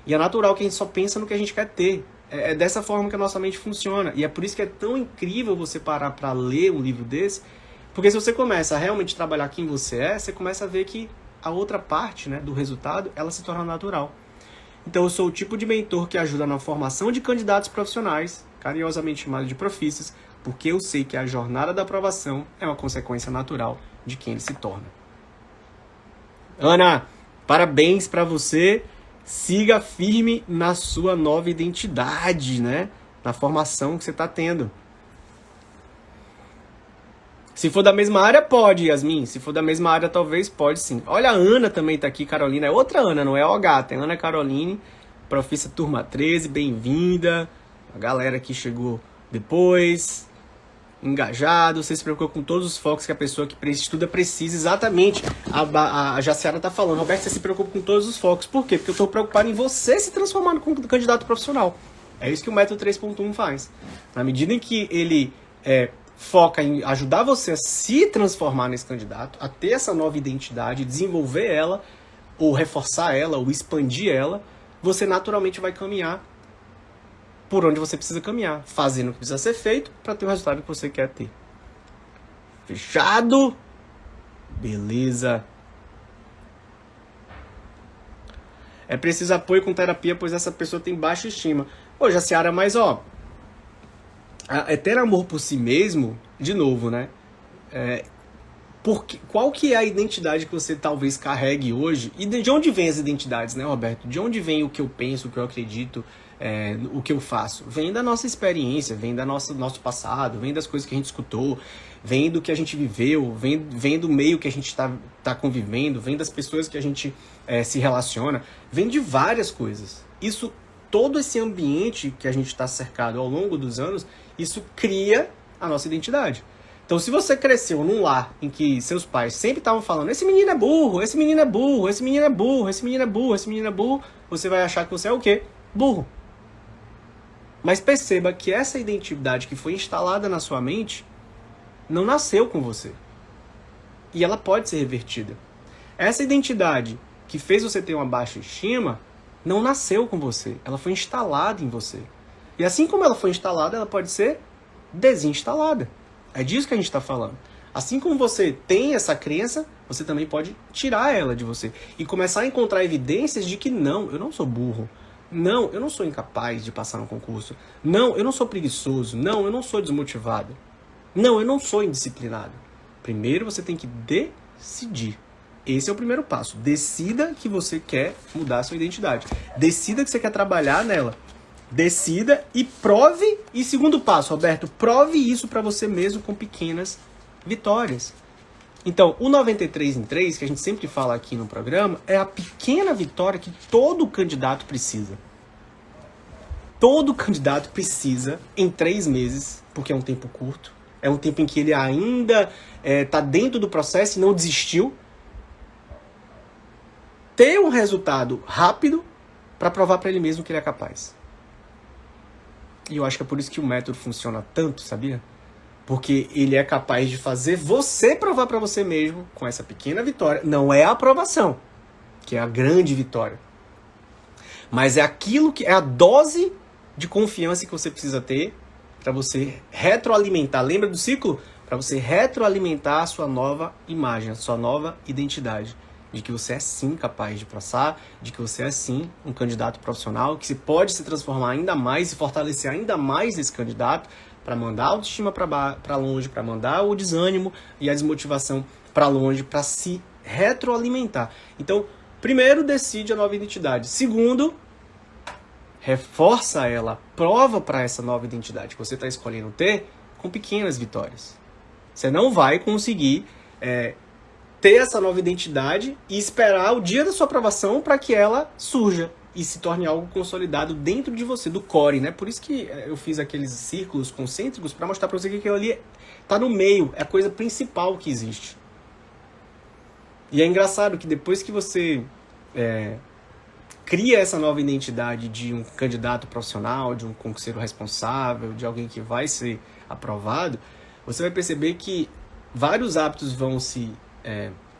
E é natural que a gente só pensa no que a gente quer ter. É dessa forma que a nossa mente funciona. E é por isso que é tão incrível você parar para ler um livro desse. Porque se você começa a realmente trabalhar quem você é, você começa a ver que a outra parte, né, do resultado, ela se torna natural. Então eu sou o tipo de mentor que ajuda na formação de candidatos profissionais, carinhosamente chamado de profissas, porque eu sei que a jornada da aprovação é uma consequência natural de quem ele se torna. Ana, parabéns para você. Siga firme na sua nova identidade, né? Na formação que você está tendo. Se for da mesma área, pode, Yasmin. Se for da mesma área, talvez pode sim. Olha, a Ana também tá aqui, Carolina. É outra Ana, não é OH. Tem Ana Caroline, profissa turma 13, bem-vinda. A galera que chegou depois, engajado. Você se preocupa com todos os focos que a pessoa que estuda precisa. Exatamente. A Jaciara tá falando. Roberto, você se preocupa com todos os focos. Por quê? Porque eu tô preocupado em você se transformar como candidato profissional. É isso que o método 3.1 faz. Na medida em que ele foca em ajudar você a se transformar nesse candidato, a ter essa nova identidade, desenvolver ela, ou reforçar ela, ou expandir ela, você naturalmente vai caminhar por onde você precisa caminhar, fazendo o que precisa ser feito para ter o resultado que você quer ter. Fechado? Beleza. É preciso apoio com terapia, pois essa pessoa tem baixa estima. Ô, Jaciara, mas ter amor por si mesmo, de novo, né? Qual que é a identidade que você talvez carregue hoje? E de onde vem as identidades, né, Roberto? De onde vem o que eu penso, o que eu acredito, o que eu faço? Vem da nossa experiência, vem do nosso passado, vem das coisas que a gente escutou, vem do que a gente viveu, vem do meio que a gente tá convivendo, vem das pessoas que a gente se relaciona, vem de várias coisas. Todo esse ambiente que a gente está cercado ao longo dos anos, isso cria a nossa identidade. Então, se você cresceu num lar em que seus pais sempre estavam falando esse menino é burro, esse menino é burro, esse menino é burro, esse menino é burro, esse menino é burro, você vai achar que você é o quê? Burro. Mas perceba que essa identidade que foi instalada na sua mente não nasceu com você. E ela pode ser revertida. Essa identidade que fez você ter uma baixa estima não nasceu com você. Ela foi instalada em você. E assim como ela foi instalada, ela pode ser desinstalada. É disso que a gente está falando. Assim como você tem essa crença, você também pode tirar ela de você. E começar a encontrar evidências de que não, eu não sou burro. Não, eu não sou incapaz de passar no concurso. Não, eu não sou preguiçoso. Não, eu não sou desmotivado. Não, eu não sou indisciplinado. Primeiro você tem que decidir. Esse é o primeiro passo. Decida que você quer mudar a sua identidade. Decida que você quer trabalhar nela. Decida e prove. E segundo passo, Roberto, prove isso para você mesmo com pequenas vitórias. Então, o 93 em 3, que a gente sempre fala aqui no programa, é a pequena vitória que todo candidato precisa. Todo candidato precisa, em 3 meses, porque é um tempo curto, é um tempo em que ele ainda está dentro do processo e não desistiu, ter um resultado rápido para provar para ele mesmo que ele é capaz. E eu acho que é por isso que o método funciona tanto, sabia? Porque ele é capaz de fazer você provar para você mesmo com essa pequena vitória. Não é a aprovação, que é a grande vitória. Mas é aquilo que é a dose de confiança que você precisa ter para você retroalimentar. Lembra do ciclo? Para você retroalimentar a sua nova imagem, a sua nova identidade. De que você é sim capaz de passar, de que você é sim um candidato profissional, que você pode se transformar ainda mais e fortalecer ainda mais esse candidato para mandar a autoestima para longe, para mandar o desânimo e a desmotivação para longe, para se retroalimentar. Então, primeiro, decide a nova identidade. Segundo, reforça ela, prova para essa nova identidade que você está escolhendo ter com pequenas vitórias. Você não vai conseguir ter essa nova identidade e esperar o dia da sua aprovação para que ela surja e se torne algo consolidado dentro de você, do core, né? Por isso que eu fiz aqueles círculos concêntricos para mostrar para você que aquilo ali está no meio, é a coisa principal que existe. E é engraçado que depois que você cria essa nova identidade de um candidato profissional, de um concurseiro responsável, de alguém que vai ser aprovado, você vai perceber que vários hábitos vão se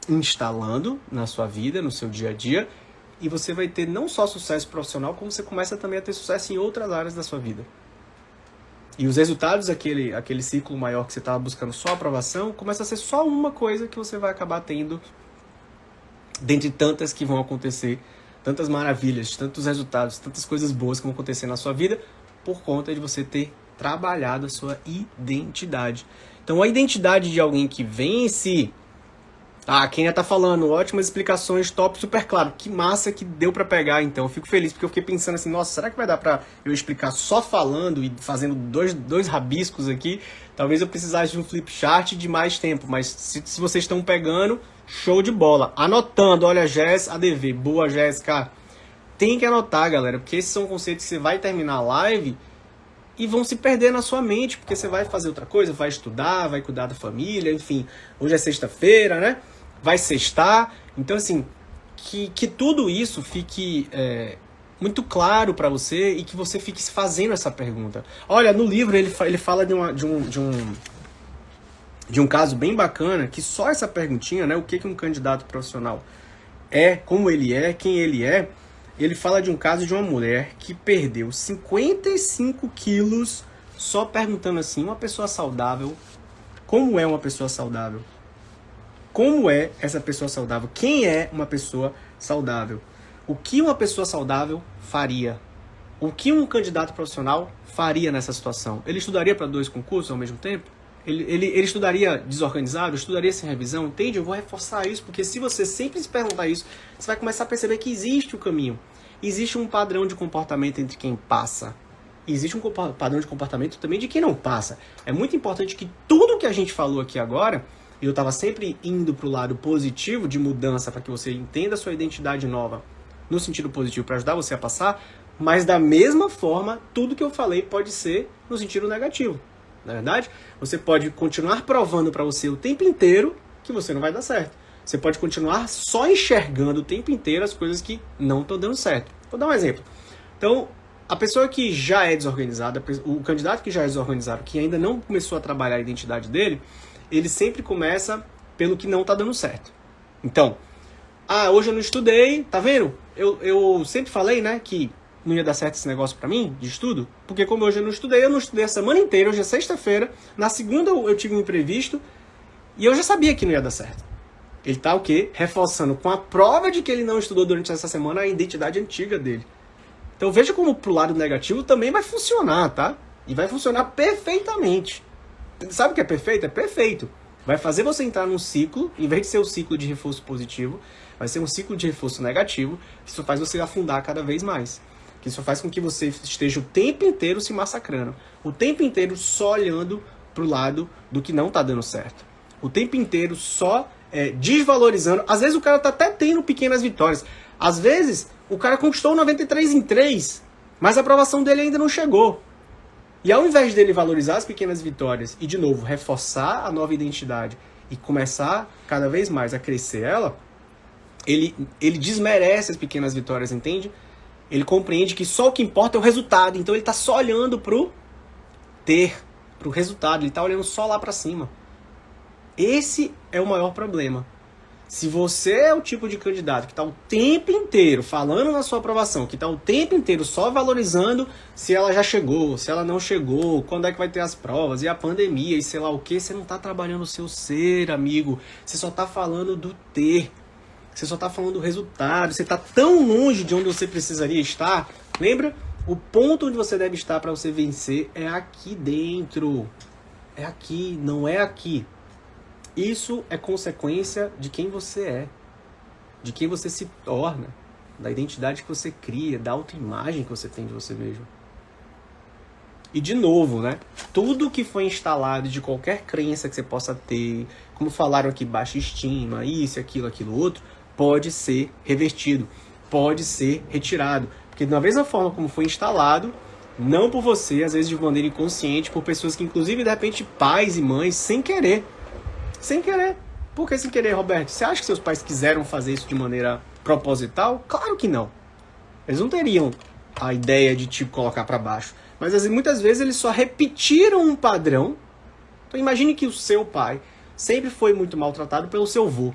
instalando na sua vida, no seu dia a dia, e você vai ter não só sucesso profissional, como você começa também a ter sucesso em outras áreas da sua vida. E os resultados daquele ciclo maior que você estava buscando só aprovação, começa a ser só uma coisa que você vai acabar tendo, dentre tantas que vão acontecer, tantas maravilhas, tantos resultados, tantas coisas boas que vão acontecer na sua vida, por conta de você ter trabalhado a sua identidade. Então, a identidade de alguém que vence... Ah, quem já tá falando, ótimas explicações, top, super claro. Que massa que deu pra pegar, então. Eu fico feliz, porque eu fiquei pensando assim, nossa, será que vai dar pra eu explicar só falando e fazendo dois rabiscos aqui? Talvez eu precisasse de um flip chart de mais tempo, mas se vocês estão pegando, show de bola. Anotando, olha, Jéssica, ADV, boa, Jéssica. Tem que anotar, galera, porque esses são conceitos que você vai terminar a live e vão se perder na sua mente, porque você vai fazer outra coisa, vai estudar, vai cuidar da família, enfim. Hoje é sexta-feira, né? Vai sextar. Então, assim, que tudo isso fique muito claro para você e que você fique fazendo essa pergunta. Olha, no livro ele fala de um caso bem bacana, que só essa perguntinha, né? O que um candidato profissional é, como ele é, quem ele é. Ele fala de um caso de uma mulher que perdeu 55 quilos só perguntando assim, uma pessoa saudável, como é uma pessoa saudável? Como é essa pessoa saudável? Quem é uma pessoa saudável? O que uma pessoa saudável faria? O que um candidato profissional faria nessa situação? Ele estudaria para 2 concursos ao mesmo tempo? Ele estudaria desorganizado? Estudaria sem revisão? Entende? Eu vou reforçar isso, porque se você sempre se perguntar isso, você vai começar a perceber que existe o caminho. Existe um padrão de comportamento entre quem passa. Existe um padrão de comportamento também de quem não passa. É muito importante que tudo que a gente falou aqui agora, e eu estava sempre indo para o lado positivo de mudança, para que você entenda a sua identidade nova no sentido positivo, para ajudar você a passar, mas da mesma forma, tudo que eu falei pode ser no sentido negativo. Na verdade, você pode continuar provando para você o tempo inteiro que você não vai dar certo. Você pode continuar só enxergando o tempo inteiro as coisas que não estão dando certo. Vou dar um exemplo. Então, a pessoa que já é desorganizada, o candidato que já é desorganizado, que ainda não começou a trabalhar a identidade dele, ele sempre começa pelo que não está dando certo. Então, hoje eu não estudei, tá vendo? Eu sempre falei, né, que não ia dar certo esse negócio pra mim, de estudo, porque como hoje eu não estudei a semana inteira, hoje é sexta-feira, na segunda eu tive um imprevisto, e eu já sabia que não ia dar certo. Ele tá o quê? Reforçando com a prova de que ele não estudou durante essa semana a identidade antiga dele. Então veja como pro lado negativo também vai funcionar, tá? E vai funcionar perfeitamente. Sabe o que é perfeito? É perfeito. Vai fazer você entrar num ciclo, em vez de ser um ciclo de reforço positivo, vai ser um ciclo de reforço negativo, que só faz você afundar cada vez mais. Que só faz com que você esteja o tempo inteiro se massacrando. O tempo inteiro só olhando pro lado do que não tá dando certo. O tempo inteiro só desvalorizando. Às vezes o cara tá até tendo pequenas vitórias. Às vezes o cara conquistou 93 em 3, mas a aprovação dele ainda não chegou. E ao invés dele valorizar as pequenas vitórias e, de novo, reforçar a nova identidade e começar cada vez mais a crescer ela, ele desmerece as pequenas vitórias, entende? Ele compreende que só o que importa é o resultado. Então ele está só olhando pro resultado. Ele está olhando só lá para cima. Esse é o maior problema. Se você é o tipo de candidato que está o tempo inteiro falando na sua aprovação, que está o tempo inteiro só valorizando se ela já chegou, se ela não chegou, quando é que vai ter as provas, e a pandemia, e sei lá o que, você não está trabalhando o seu ser, amigo. Você só está falando do ter. Você só está falando do resultado. Você está tão longe de onde você precisaria estar. Lembra? O ponto onde você deve estar para você vencer é aqui dentro. É aqui, não é aqui. Isso é consequência de quem você é, de quem você se torna, da identidade que você cria, da autoimagem que você tem de você mesmo. E de novo, né? Tudo que foi instalado de qualquer crença que você possa ter, como falaram aqui, baixa estima, isso, aquilo, outro, pode ser revertido, pode ser retirado. Porque da mesma forma como foi instalado, não por você, às vezes de maneira inconsciente, por pessoas que inclusive de repente pais e mães, sem querer. Sem querer. Por que sem querer, Roberto? Você acha que seus pais quiseram fazer isso de maneira proposital? Claro que não. Eles não teriam a ideia de tipo colocar para baixo. Mas muitas vezes eles só repetiram um padrão. Então imagine que o seu pai sempre foi muito maltratado pelo seu avô.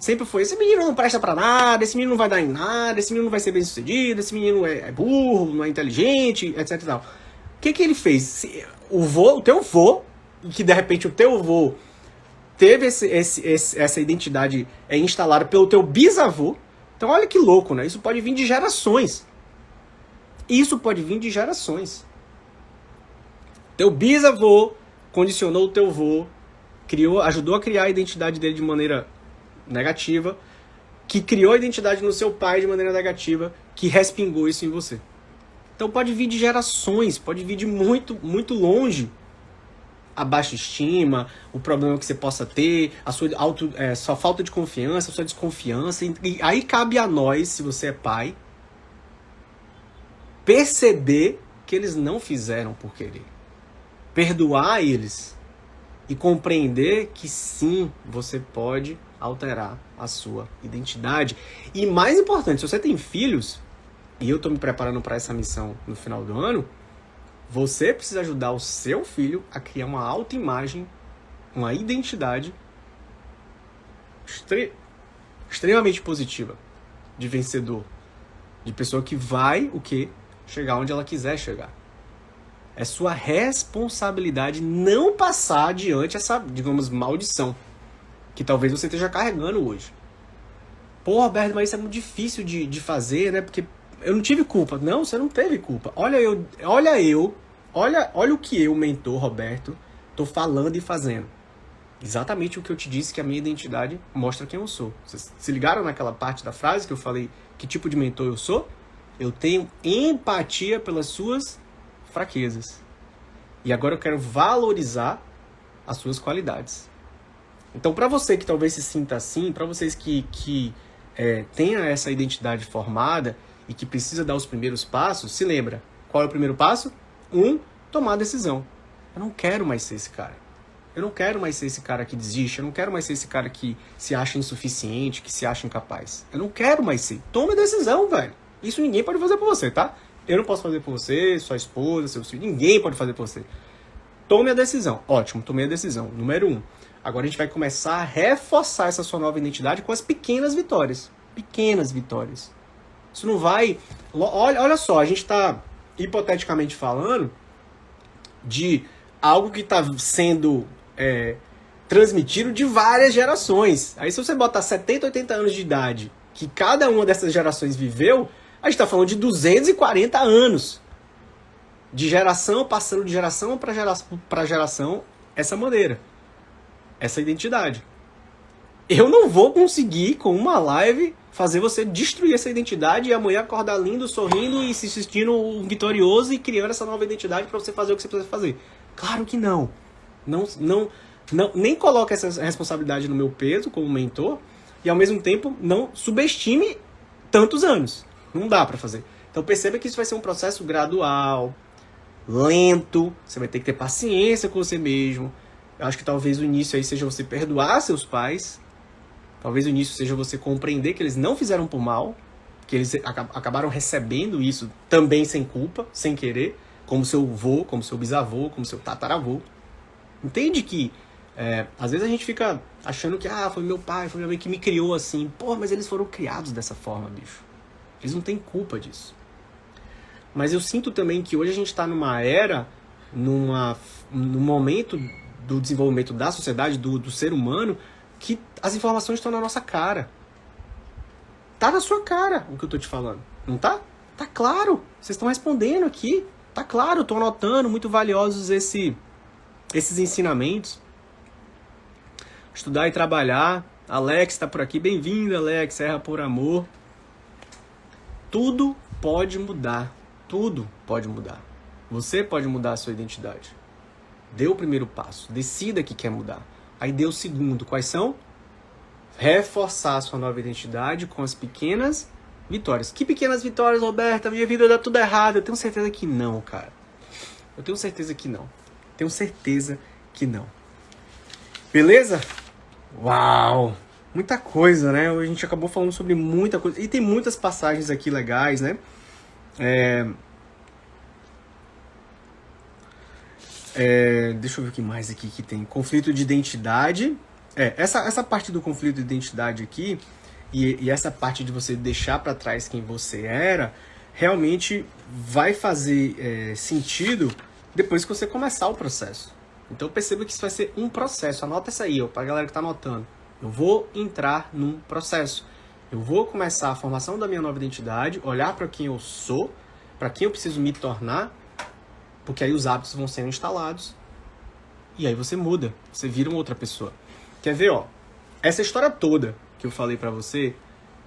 Sempre foi, esse menino não presta pra nada, esse menino não vai dar em nada, esse menino não vai ser bem sucedido, esse menino é burro, não é inteligente, etc e tal. O que ele fez? O teu vô, que de repente o teu vô teve essa identidade instalada pelo teu bisavô. Então olha que louco, né? Isso pode vir de gerações. Isso pode vir de gerações. Teu bisavô condicionou o teu vô, ajudou a criar a identidade dele de maneira negativa, que criou a identidade no seu pai de maneira negativa, que respingou isso em você. Então pode vir de gerações, pode vir de muito, muito longe. A baixa estima, o problema que você possa ter, a sua falta de confiança, a sua desconfiança. E aí cabe a nós, se você é pai, perceber que eles não fizeram por querer. Perdoar eles. E compreender que sim, você pode alterar a sua identidade. E mais importante, se você tem filhos, e eu estou me preparando para essa missão no final do ano, você precisa ajudar o seu filho a criar uma autoimagem, uma identidade extremamente positiva, de vencedor, de pessoa que vai chegar onde ela quiser chegar. É sua responsabilidade não passar adiante essa, digamos, maldição que talvez você esteja carregando hoje. Pô, Roberto, mas isso é muito difícil de fazer, né? Porque eu não tive culpa. Não, você não teve culpa. Olha o que eu, mentor Roberto, Tô falando e fazendo. Exatamente o que eu te disse, que a minha identidade mostra quem eu sou. Vocês se ligaram naquela parte da frase que eu falei que tipo de mentor eu sou? Eu tenho empatia pelas suas fraquezas. E agora eu quero valorizar as suas qualidades. Então, para você que talvez se sinta assim, para vocês que tenha essa identidade formada e que precisa dar os primeiros passos, se lembra, qual é o primeiro passo? Tomar a decisão. Eu não quero mais ser esse cara. Eu não quero mais ser esse cara que desiste. Eu não quero mais ser esse cara que se acha insuficiente, que se acha incapaz. Eu não quero mais ser. Tome a decisão, velho. Isso ninguém pode fazer por você, tá? Eu não posso fazer por você, sua esposa, seu filho. Ninguém pode fazer por você. Tome a decisão. Ótimo, tomei a decisão. Número 1. Agora a gente vai começar a reforçar essa sua nova identidade com as pequenas vitórias. Pequenas vitórias. Isso não vai... Olha só, a gente está hipoteticamente falando de algo que está sendo transmitido de várias gerações. Aí se você botar 70, 80 anos de idade, que cada uma dessas gerações viveu, a gente está falando de 240 anos. De geração, passando de geração para geração, essa maneira. Essa identidade. Eu não vou conseguir, com uma live, fazer você destruir essa identidade e amanhã acordar lindo, sorrindo e se sentindo vitorioso e criando essa nova identidade para você fazer o que você precisa fazer. Claro que não. Nem coloque essa responsabilidade no meu peso como mentor e, ao mesmo tempo, não subestime tantos anos. Não dá para fazer. Então perceba que isso vai ser um processo gradual, lento, você vai ter que ter paciência com você mesmo. Eu acho que talvez o início aí seja você perdoar seus pais, talvez o início seja você compreender que eles não fizeram por mal, que eles acabaram recebendo isso também sem culpa, sem querer, como seu avô, como seu bisavô, como seu tataravô. Entende que às vezes a gente fica achando que foi meu pai, foi minha mãe que me criou assim. Pô, mas eles foram criados dessa forma, bicho. Eles não têm culpa disso. Mas eu sinto também que hoje a gente está numa era, num momento do desenvolvimento da sociedade, do ser humano, que as informações estão na nossa cara. Tá na sua cara o que eu tô te falando. Não tá? Tá claro. Vocês estão respondendo aqui. Tá claro, eu tô anotando, muito valiosos esses ensinamentos. Estudar e trabalhar. Alex tá por aqui. Bem-vindo, Alex. Erra por amor. Tudo pode mudar. Tudo pode mudar. Você pode mudar a sua identidade. Dê o primeiro passo. Decida que quer mudar. Aí dê o segundo. Quais são? Reforçar a sua nova identidade com as pequenas vitórias. Que pequenas vitórias, Roberta? Minha vida dá tudo errado. Eu tenho certeza que não, cara. Eu tenho certeza que não. Tenho certeza que não. Beleza? Uau! Muita coisa, né? A gente acabou falando sobre muita coisa. E tem muitas passagens aqui legais, né? Deixa eu ver o que mais aqui que tem. Conflito de identidade. Essa parte do conflito de identidade aqui e essa parte de você deixar para trás quem você era, realmente vai fazer sentido depois que você começar o processo. Então perceba que isso vai ser um processo. Anota isso aí, para a galera que está anotando. Eu vou entrar num processo. Eu vou começar a formação da minha nova identidade, olhar para quem eu sou, para quem eu preciso me tornar, porque aí os hábitos vão sendo instalados e aí você muda, você vira uma outra pessoa. Quer ver, ó? Essa história toda que eu falei pra você,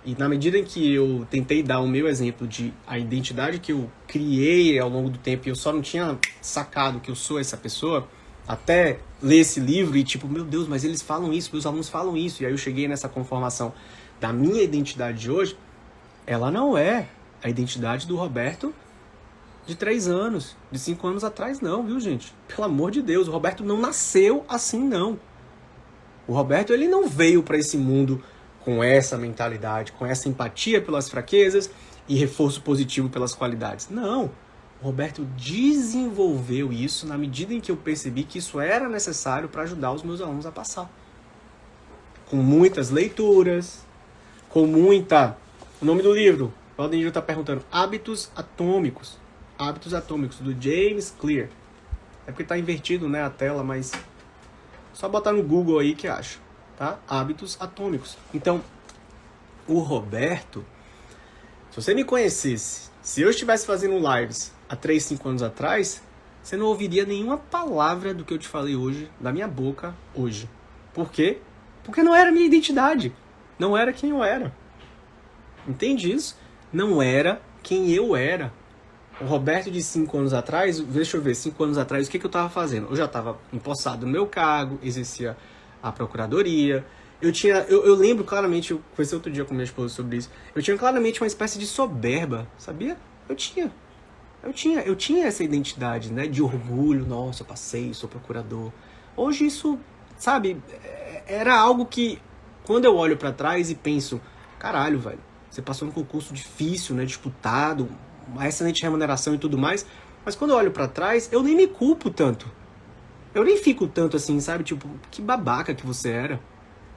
e na medida em que eu tentei dar o meu exemplo de a identidade que eu criei ao longo do tempo e eu só não tinha sacado que eu sou essa pessoa, até ler esse livro e tipo, meu Deus, mas eles falam isso, meus alunos falam isso, e aí eu cheguei nessa conformação da minha identidade de hoje, ela não é a identidade do Roberto de 3 anos, de 5 anos atrás não, viu gente? Pelo amor de Deus, o Roberto não nasceu assim não. O Roberto, ele não veio para esse mundo com essa mentalidade, com essa empatia pelas fraquezas e reforço positivo pelas qualidades. Não. O Roberto desenvolveu isso na medida em que eu percebi que isso era necessário para ajudar os meus alunos a passar. Com muitas leituras, com muita... O nome do livro, o Aldenir está perguntando, Hábitos Atômicos. Hábitos Atômicos, do James Clear. É porque está invertido, né, a tela, mas... Só botar no Google aí que acha, tá? Hábitos Atômicos. Então, o Roberto, se você me conhecesse, se eu estivesse fazendo lives há 3, 5 anos atrás, você não ouviria nenhuma palavra do que eu te falei hoje, da minha boca, hoje. Por quê? Porque não era minha identidade. Não era quem eu era. Entende isso? Não era quem eu era. O Roberto de 5 anos atrás, deixa eu ver, 5 anos atrás, o que eu estava fazendo? Eu já estava empossado no meu cargo, exercia a procuradoria. Eu lembro claramente, eu conversei outro dia com minha esposa sobre isso, eu tinha claramente uma espécie de soberba, sabia? Eu tinha essa identidade, né, de orgulho. Nossa, eu passei, sou procurador. Hoje isso, sabe, era algo que, quando eu olho pra trás e penso, caralho, velho, você passou num concurso difícil, né, disputado, uma excelente remuneração e tudo mais, mas quando eu olho pra trás, eu nem me culpo tanto. Eu nem fico tanto assim, sabe, tipo, que babaca que você era.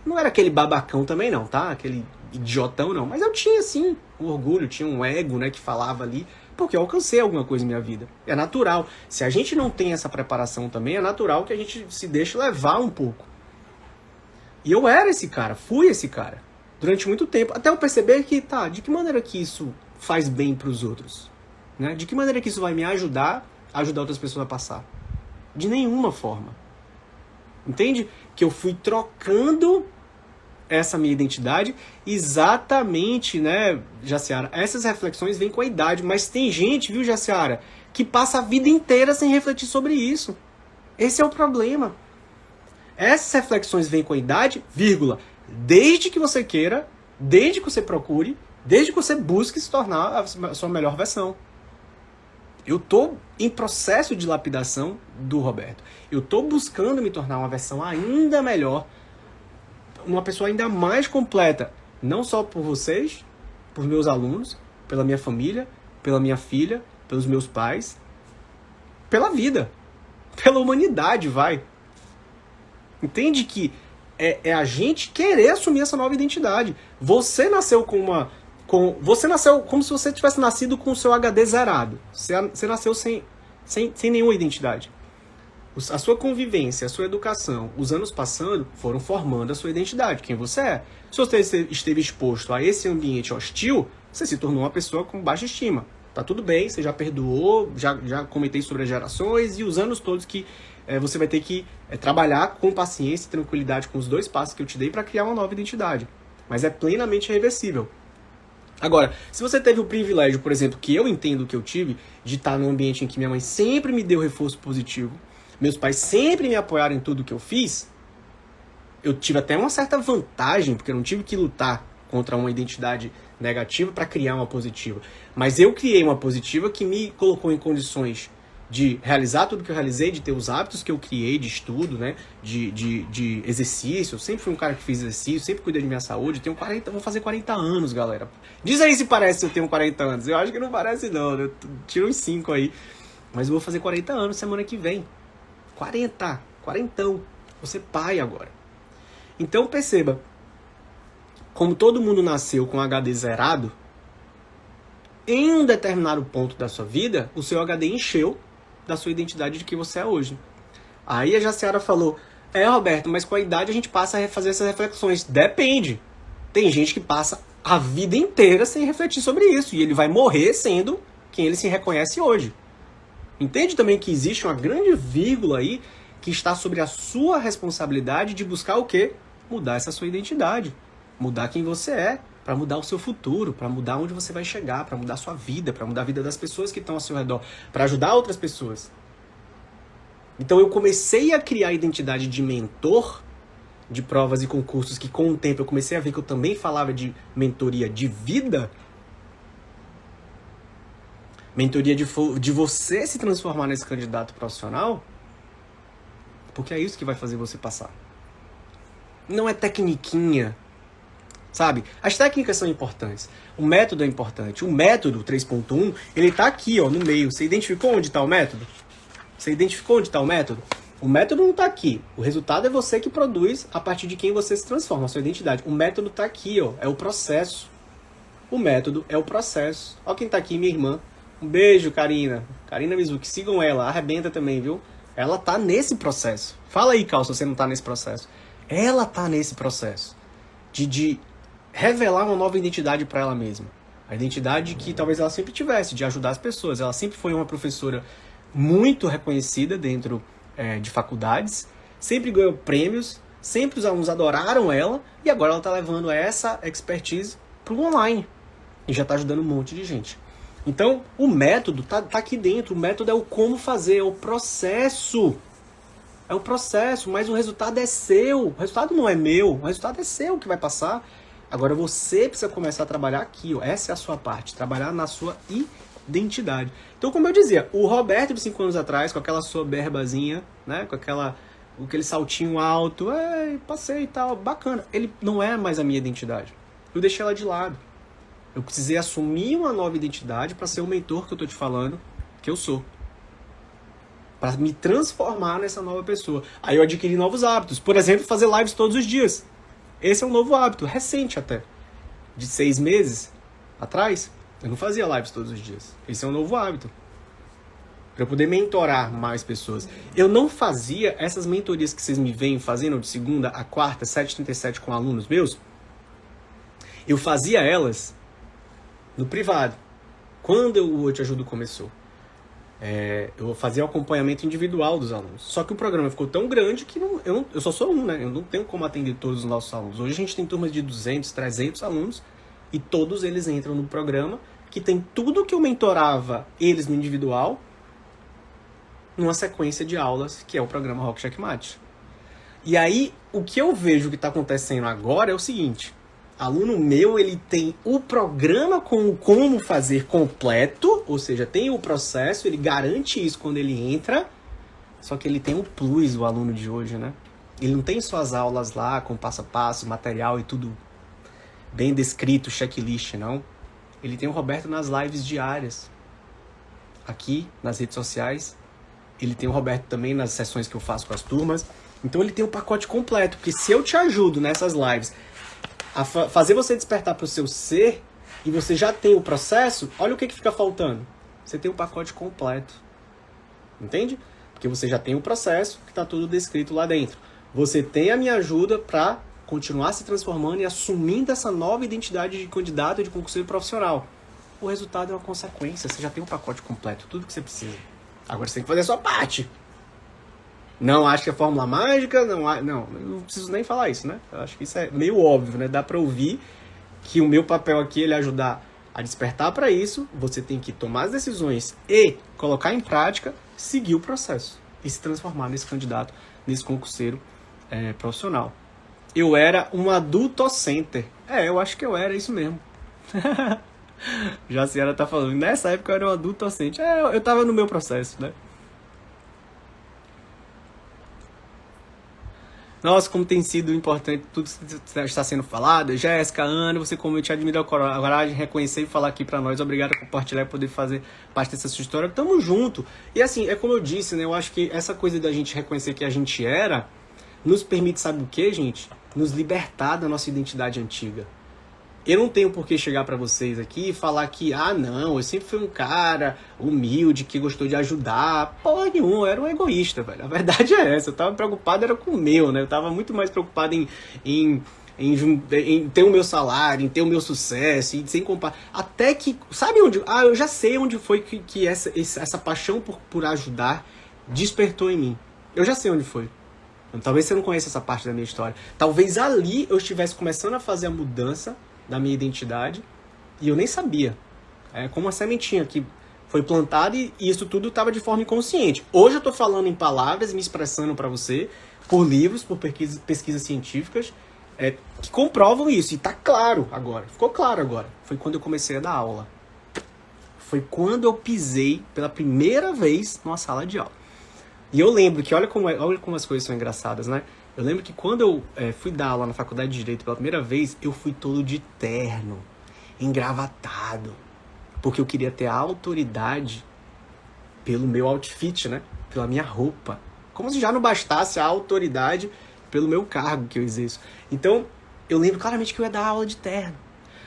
Não era aquele babacão também não, tá? Aquele idiotão não, mas eu tinha sim um orgulho, tinha um ego, né, que falava ali, porque eu alcancei alguma coisa em minha vida. É natural. Se a gente não tem essa preparação também, é natural que a gente se deixe levar um pouco. E eu era esse cara, fui esse cara, durante muito tempo, até eu perceber que, tá, de que maneira que isso faz bem pros outros? Né? De que maneira que isso vai me ajudar a ajudar outras pessoas a passar? De nenhuma forma. Entende? Que eu fui trocando essa minha identidade exatamente, né, Jaciara? Essas reflexões vêm com a idade, mas tem gente, viu, Jaciara, que passa a vida inteira sem refletir sobre isso. Esse é o problema. Essas reflexões vêm com a idade, vírgula, desde que você queira, desde que você procure, desde que você busque se tornar a sua melhor versão. Eu estou em processo de lapidação do Roberto. Eu estou buscando me tornar uma versão ainda melhor, uma pessoa ainda mais completa, não só por vocês, por meus alunos, pela minha família, pela minha filha, pelos meus pais, pela vida, pela humanidade, vai. Entende que é a gente querer assumir essa nova identidade. Você nasceu você nasceu como se você tivesse nascido com o seu HD zerado. Você nasceu sem nenhuma identidade. A sua convivência, a sua educação, os anos passando, foram formando a sua identidade, quem você é. Se você esteve exposto a esse ambiente hostil, você se tornou uma pessoa com baixa estima. Tá tudo bem, você já perdoou, já comentei sobre as gerações e os anos todos que você vai ter que trabalhar com paciência e tranquilidade com os 2 passos que eu te dei para criar uma nova identidade. Mas é plenamente reversível. Agora, se você teve o privilégio, por exemplo, que eu entendo que eu tive, de estar num ambiente em que minha mãe sempre me deu reforço positivo, meus pais sempre me apoiaram em tudo que eu fiz, eu tive até uma certa vantagem, porque eu não tive que lutar contra uma identidade negativa para criar uma positiva. Mas eu criei uma positiva que me colocou em condições de realizar tudo que eu realizei, de ter os hábitos que eu criei de estudo, né, de exercício. Eu sempre fui um cara que fez exercício, sempre cuidei de minha saúde. Vou fazer 40 anos, galera. Diz aí se parece que eu tenho 40 anos. Eu acho que não parece não, eu tiro uns 5 aí. Mas eu vou fazer 40 anos semana que vem. 40. Vou ser pai agora. Então perceba, como todo mundo nasceu com HD zerado, em um determinado ponto da sua vida, o seu HD encheu da sua identidade de quem você é hoje. Aí a Jaciara falou, Roberto, mas com a idade a gente passa a fazer essas reflexões. Depende. Tem gente que passa a vida inteira sem refletir sobre isso, e ele vai morrer sendo quem ele se reconhece hoje. Entende também que existe uma grande vírgula aí que está sobre a sua responsabilidade de buscar o quê? Mudar essa sua identidade. Mudar quem você é, para mudar o seu futuro, para mudar onde você vai chegar, para mudar a sua vida, para mudar a vida das pessoas que estão ao seu redor, para ajudar outras pessoas. Então eu comecei a criar a identidade de mentor de provas e concursos, que com o tempo eu comecei a ver que eu também falava de mentoria de vida. Mentoria de você se transformar nesse candidato profissional, porque é isso que vai fazer você passar. Não é tecniquinha, sabe? As técnicas são importantes, o método é importante. O método 3.1, ele tá aqui, ó, no meio. Você identificou onde está o método? Você identificou onde está o método? O método não está aqui. O resultado é você que produz a partir de quem você se transforma, a sua identidade. O método está aqui, ó, é o processo. O método é o processo. Ó quem tá aqui, minha irmã. Um beijo, Karina. Karina Mizuki, sigam ela, arrebenta também, viu? Ela tá nesse processo. Fala aí, Cal, se você não tá nesse processo. Ela tá nesse processo de revelar uma nova identidade para ela mesma. A identidade que talvez ela sempre tivesse, de ajudar as pessoas. Ela sempre foi uma professora muito reconhecida dentro de faculdades, sempre ganhou prêmios, sempre os alunos adoraram ela, e agora ela está levando essa expertise para o online. E já está ajudando um monte de gente. Então, o método tá aqui dentro. O método é o como fazer, é o processo. É o processo, mas o resultado é seu. O resultado não é meu, o resultado é seu que vai passar. Agora você precisa começar a trabalhar aqui, ó. Essa é a sua parte, trabalhar na sua identidade. Então, como eu dizia, o Roberto de 5 anos atrás, com aquela sua berbazinha, né, com aquele saltinho alto, passei e tal, bacana. Ele não é mais a minha identidade. Eu deixei ela de lado. Eu precisei assumir uma nova identidade para ser o mentor que eu tô te falando que eu sou. Para me transformar nessa nova pessoa. Aí eu adquiri novos hábitos. Por exemplo, fazer lives todos os dias. Esse é um novo hábito, recente até. De 6 meses atrás, eu não fazia lives todos os dias. Esse é um novo hábito. Para eu poder mentorar mais pessoas. Eu não fazia essas mentorias que vocês me veem fazendo de segunda a quarta, 7h37 com alunos meus. Eu fazia elas no privado. Quando o Eu Te Ajudo começou. Eu fazia o acompanhamento individual dos alunos. Só que o programa ficou tão grande que eu só sou um, né? Eu não tenho como atender todos os nossos alunos. Hoje a gente tem turmas de 200, 300 alunos e todos eles entram no programa que tem tudo que eu mentorava eles no individual numa sequência de aulas que é o programa Rock Checkmate. E aí, o que eu vejo que está acontecendo agora é o seguinte: aluno meu, ele tem o programa com o como fazer completo, ou seja, tem o processo, ele garante isso quando ele entra, só que ele tem um plus, o aluno de hoje, né? Ele não tem só as aulas lá com passo a passo, material e tudo bem descrito, checklist, não. Ele tem o Roberto nas lives diárias, aqui nas redes sociais. Ele tem o Roberto também nas sessões que eu faço com as turmas. Então ele tem o pacote completo, porque se eu te ajudo nessas lives a fazer você despertar para o seu ser, e você já tem o processo, olha o que fica faltando. Você tem o pacote completo. Entende? Porque você já tem o processo, que está tudo descrito lá dentro. Você tem a minha ajuda para continuar se transformando e assumindo essa nova identidade de candidato e de concurseiro profissional. O resultado é uma consequência. Você já tem o pacote completo, tudo que você precisa. Agora você tem que fazer a sua parte. Não acho que é fórmula mágica, não preciso nem falar isso, né? Eu acho que isso é meio óbvio, né? Dá pra ouvir que o meu papel aqui é ele ajudar a despertar para isso. Você tem que tomar as decisões e colocar em prática, seguir o processo e se transformar nesse candidato, nesse concurseiro profissional. Eu era um adultocenter. Eu acho que eu era isso mesmo. Já a senhora tá falando, nessa época eu era um adultocente. Eu tava no meu processo, né? Nossa, como tem sido importante tudo que está sendo falado. Jéssica, Ana, você como eu te admiro a coragem de reconhecer e falar aqui pra nós. Obrigado por compartilhar e poder fazer parte dessa sua história. Tamo junto. E assim, é como eu disse, né? Eu acho que essa coisa da gente reconhecer que a gente era, nos permite, sabe o que, gente? Nos libertar da nossa identidade antiga. Eu não tenho por que chegar pra vocês aqui e falar que, não, eu sempre fui um cara humilde, que gostou de ajudar. Porra nenhuma, eu era um egoísta, velho. A verdade é essa, eu tava preocupado era com o meu, né? Eu tava muito mais preocupado em ter o meu salário, em ter o meu sucesso, e sem comparar. Até que, sabe onde? Eu já sei onde foi que essa paixão por ajudar despertou em mim. Eu já sei onde foi. Talvez você não conheça essa parte da minha história. Talvez ali eu estivesse começando a fazer a mudança da minha identidade e eu nem sabia. É como uma sementinha que foi plantada e isso tudo estava de forma inconsciente. Hoje eu estou falando em palavras, me expressando para você, por livros, por pesquisas científicas que comprovam isso. E está claro agora, ficou claro agora. Foi quando eu comecei a dar aula. Foi quando eu pisei pela primeira vez numa sala de aula. E eu lembro que, olha como as coisas são engraçadas, né? Eu lembro que quando eu fui dar aula na faculdade de Direito pela primeira vez, eu fui todo de terno, engravatado, porque eu queria ter a autoridade pelo meu outfit, né? Pela minha roupa. Como se já não bastasse a autoridade pelo meu cargo que eu exerço. Então, eu lembro claramente que eu ia dar aula de terno.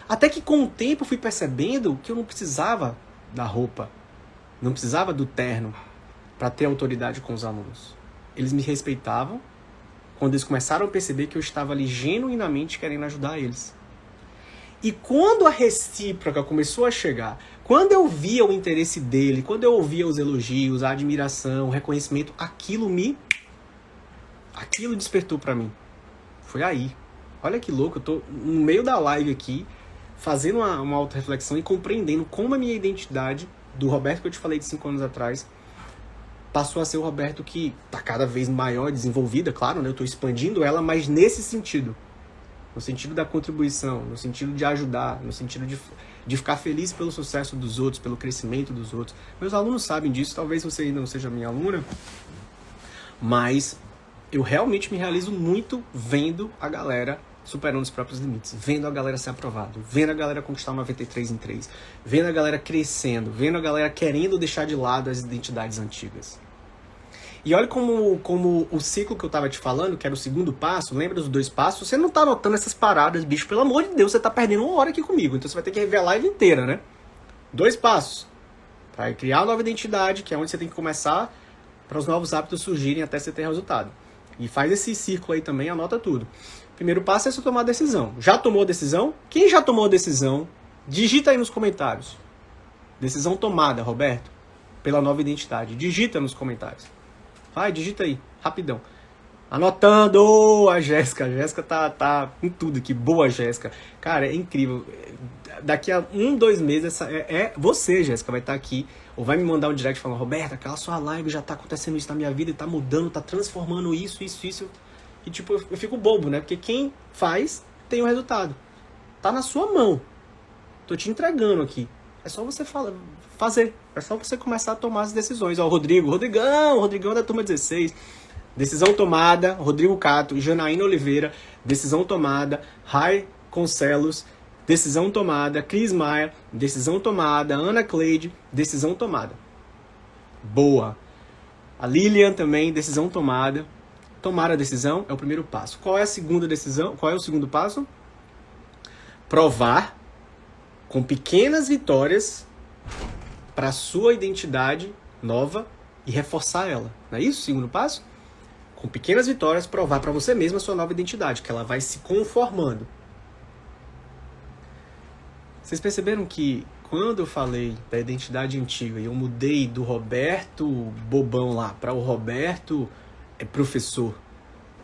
Até que com o tempo eu fui percebendo que eu não precisava da roupa, não precisava do terno para ter autoridade com os alunos. Eles me respeitavam quando eles começaram a perceber que eu estava ali genuinamente querendo ajudar eles. E quando a recíproca começou a chegar, quando eu via o interesse dele, quando eu ouvia os elogios, a admiração, o reconhecimento, aquilo despertou pra mim. Foi aí. Olha que louco, eu tô no meio da live aqui, fazendo uma auto-reflexão e compreendendo como a minha identidade, do Roberto que eu te falei de 5 anos atrás, passou a ser o Roberto que tá cada vez maior, desenvolvida, claro, né? Eu tô expandindo ela, mas nesse sentido. No sentido da contribuição, no sentido de ajudar, no sentido de ficar feliz pelo sucesso dos outros, pelo crescimento dos outros. Meus alunos sabem disso, talvez você ainda não seja minha aluna, mas eu realmente me realizo muito vendo a galera superando os próprios limites, vendo a galera ser aprovada, vendo a galera conquistar 93 em 3, vendo a galera crescendo, vendo a galera querendo deixar de lado as identidades antigas. E olha como o ciclo que eu tava te falando, que era o segundo passo, lembra dos 2 passos? Você não tá anotando essas paradas, bicho, pelo amor de Deus, você tá perdendo 1 hora aqui comigo, então você vai ter que rever a live inteira, né? 2 passos. Para criar uma nova identidade, que é onde você tem que começar para os novos hábitos surgirem até você ter resultado. E faz esse círculo aí também, anota tudo. Primeiro passo é você tomar a decisão. Já tomou a decisão? Quem já tomou a decisão, digita aí nos comentários. Decisão tomada, Roberto, pela nova identidade. Digita nos comentários. Vai, digita aí, rapidão. Anotando a Jéssica. A Jéssica tá em tudo aqui. Boa, Jéssica. Cara, é incrível. Daqui a 1, 2 meses, você, Jéssica, vai estar aqui. Ou vai me mandar um direct falando, Roberto, aquela sua live já tá acontecendo isso na minha vida, e tá mudando, tá transformando isso. E tipo, eu fico bobo, né? Porque quem faz tem o resultado. Tá na sua mão. Tô te entregando aqui. É só você fazer. É só você começar a tomar as decisões. Ó, o Rodrigão da turma 16. Decisão tomada, Rodrigo Cato, Janaína Oliveira. Decisão tomada, Rai Concelos. Decisão tomada, Cris Maia. Decisão tomada, Ana Cleide. Decisão tomada. Boa. A Lilian também, decisão tomada. Tomar a decisão é o primeiro passo. Qual é a segunda decisão? Qual é o segundo passo? Provar com pequenas vitórias para a sua identidade nova e reforçar ela. Não é isso o segundo passo? Com pequenas vitórias, provar para você mesmo a sua nova identidade, que ela vai se conformando. Vocês perceberam que quando eu falei da identidade antiga e eu mudei do Roberto bobão lá para o Roberto professor,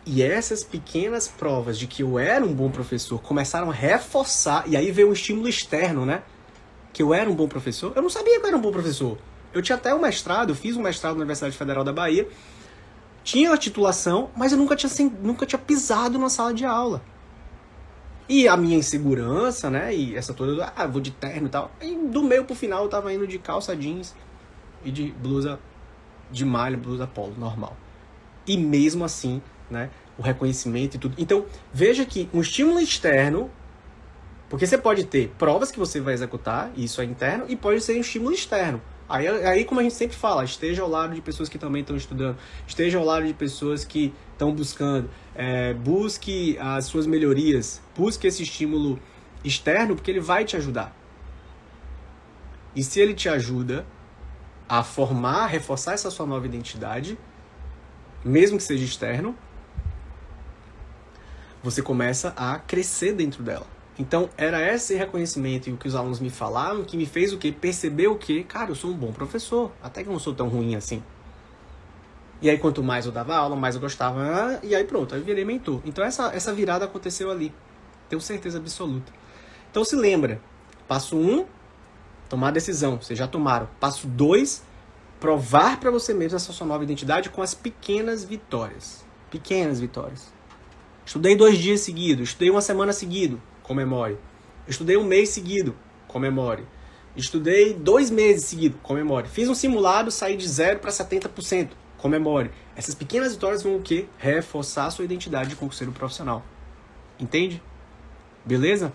e essas pequenas provas de que eu era um bom professor começaram a reforçar, e aí veio um estímulo externo, né? Que eu era um bom professor. Eu não sabia que eu era um bom professor. Eu tinha até um mestrado, eu fiz um mestrado na Universidade Federal da Bahia, tinha a titulação, mas eu nunca tinha pisado na sala de aula. E a minha insegurança, né? E essa toda, vou de terno e tal. E do meio pro final eu tava indo de calça jeans e de blusa de malha, blusa polo, normal. E mesmo assim, né, o reconhecimento e tudo. Então, veja que um estímulo externo, porque você pode ter provas que você vai executar, e isso é interno, e pode ser um estímulo externo. Aí, como a gente sempre fala, esteja ao lado de pessoas que também estão estudando, esteja ao lado de pessoas que estão buscando, busque as suas melhorias, busque esse estímulo externo, porque ele vai te ajudar. E se ele te ajuda a formar, reforçar essa sua nova identidade, mesmo que seja externo, você começa a crescer dentro dela. Então, era esse reconhecimento e o que os alunos me falaram que me fez o quê? Perceber o quê? Cara, eu sou um bom professor, até que eu não sou tão ruim assim. E aí, quanto mais eu dava aula, mais eu gostava, e aí pronto, aí eu virei mentor. Então, essa virada aconteceu ali. Tenho certeza absoluta. Então, se lembra, passo 1, tomar decisão, vocês já tomaram. Passo 2, provar para você mesmo essa sua nova identidade com as pequenas vitórias. Pequenas vitórias. Estudei 2 dias seguidos, estudei 1 semana seguido, comemore. Estudei 1 mês seguido, comemore. Estudei 2 meses seguidos, comemore. Fiz um simulado, saí de 0 para 70%, comemore. Essas pequenas vitórias vão o quê? Reforçar a sua identidade de concurseiro profissional. Entende? Beleza?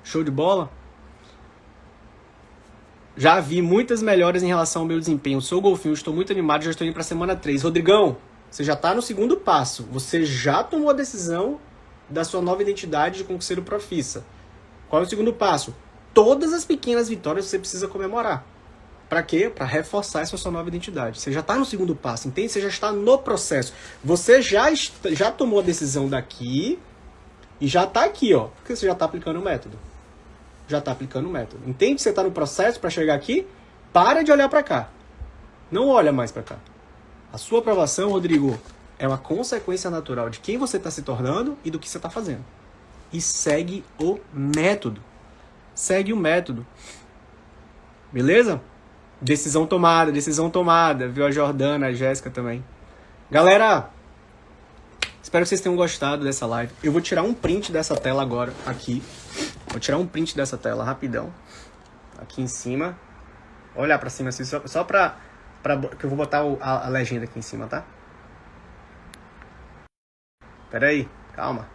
Show de bola? Já vi muitas melhoras em relação ao meu desempenho. Sou golfinho, estou muito animado, já estou indo para a semana 3. Rodrigão, você já está no segundo passo. Você já tomou a decisão da sua nova identidade de concurseiro profissa. Qual é o segundo passo? Todas as pequenas vitórias você precisa comemorar. Para quê? Para reforçar essa sua nova identidade. Você já está no segundo passo, entende? Você já está no processo. Você já tomou a decisão daqui e já está aqui, ó. Porque você já está aplicando o método. já está aplicando o método. Entende que você está no processo para chegar aqui? Para de olhar para cá. Não olha mais para cá. A sua aprovação, Rodrigo, é uma consequência natural de quem você está se tornando e do que você está fazendo. E segue o método. Segue o método. Beleza? Decisão tomada. Viu a Jordana, a Jéssica também. Galera, espero que vocês tenham gostado dessa live. Eu vou tirar um print dessa tela agora, aqui. Vou tirar um print dessa tela rapidão. Aqui em cima. Olhar pra cima assim, só pra que eu vou botar a legenda aqui em cima, tá? Pera aí, calma.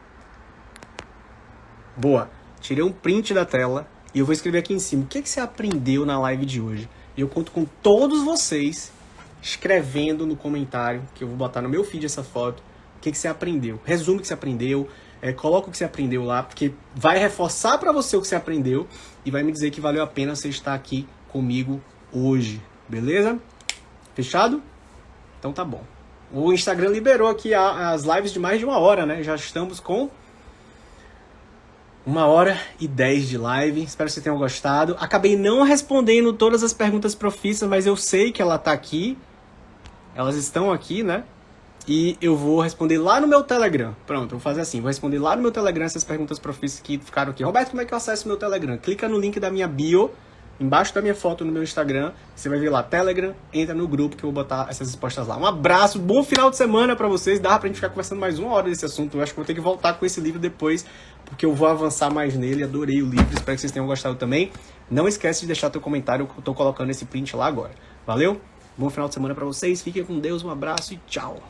Boa. Tirei um print da tela e eu vou escrever aqui em cima. O que você aprendeu na live de hoje? E eu conto com todos vocês escrevendo no comentário, que eu vou botar no meu feed essa foto, o que você aprendeu. Resume o que você aprendeu, coloca o que você aprendeu lá, porque vai reforçar para você o que você aprendeu e vai me dizer que valeu a pena você estar aqui comigo hoje. Beleza? Fechado? Então tá bom. O Instagram liberou aqui as lives de mais de 1 hora, né? Já estamos com 1h10 de live. Espero que vocês tenham gostado. Acabei não respondendo todas as perguntas profissas, mas eu sei que ela tá aqui. Elas estão aqui, né? E eu vou responder lá no meu Telegram. Pronto, vou fazer assim. Vou responder lá no meu Telegram essas perguntas profissas que ficaram aqui. Roberto, como é que eu acesso o meu Telegram? Clica no link da minha bio, embaixo da minha foto no meu Instagram. Você vai ver lá Telegram. Entra no grupo que eu vou botar essas respostas lá. Um abraço, bom final de semana pra vocês. Dá pra gente ficar conversando mais 1 hora desse assunto. Eu acho que vou ter que voltar com esse livro depois, porque eu vou avançar mais nele. Adorei o livro. Espero que vocês tenham gostado também. Não esquece de deixar teu comentário. Eu tô colocando esse print lá agora. Valeu? Bom final de semana pra vocês. Fiquem com Deus. Um abraço e tchau.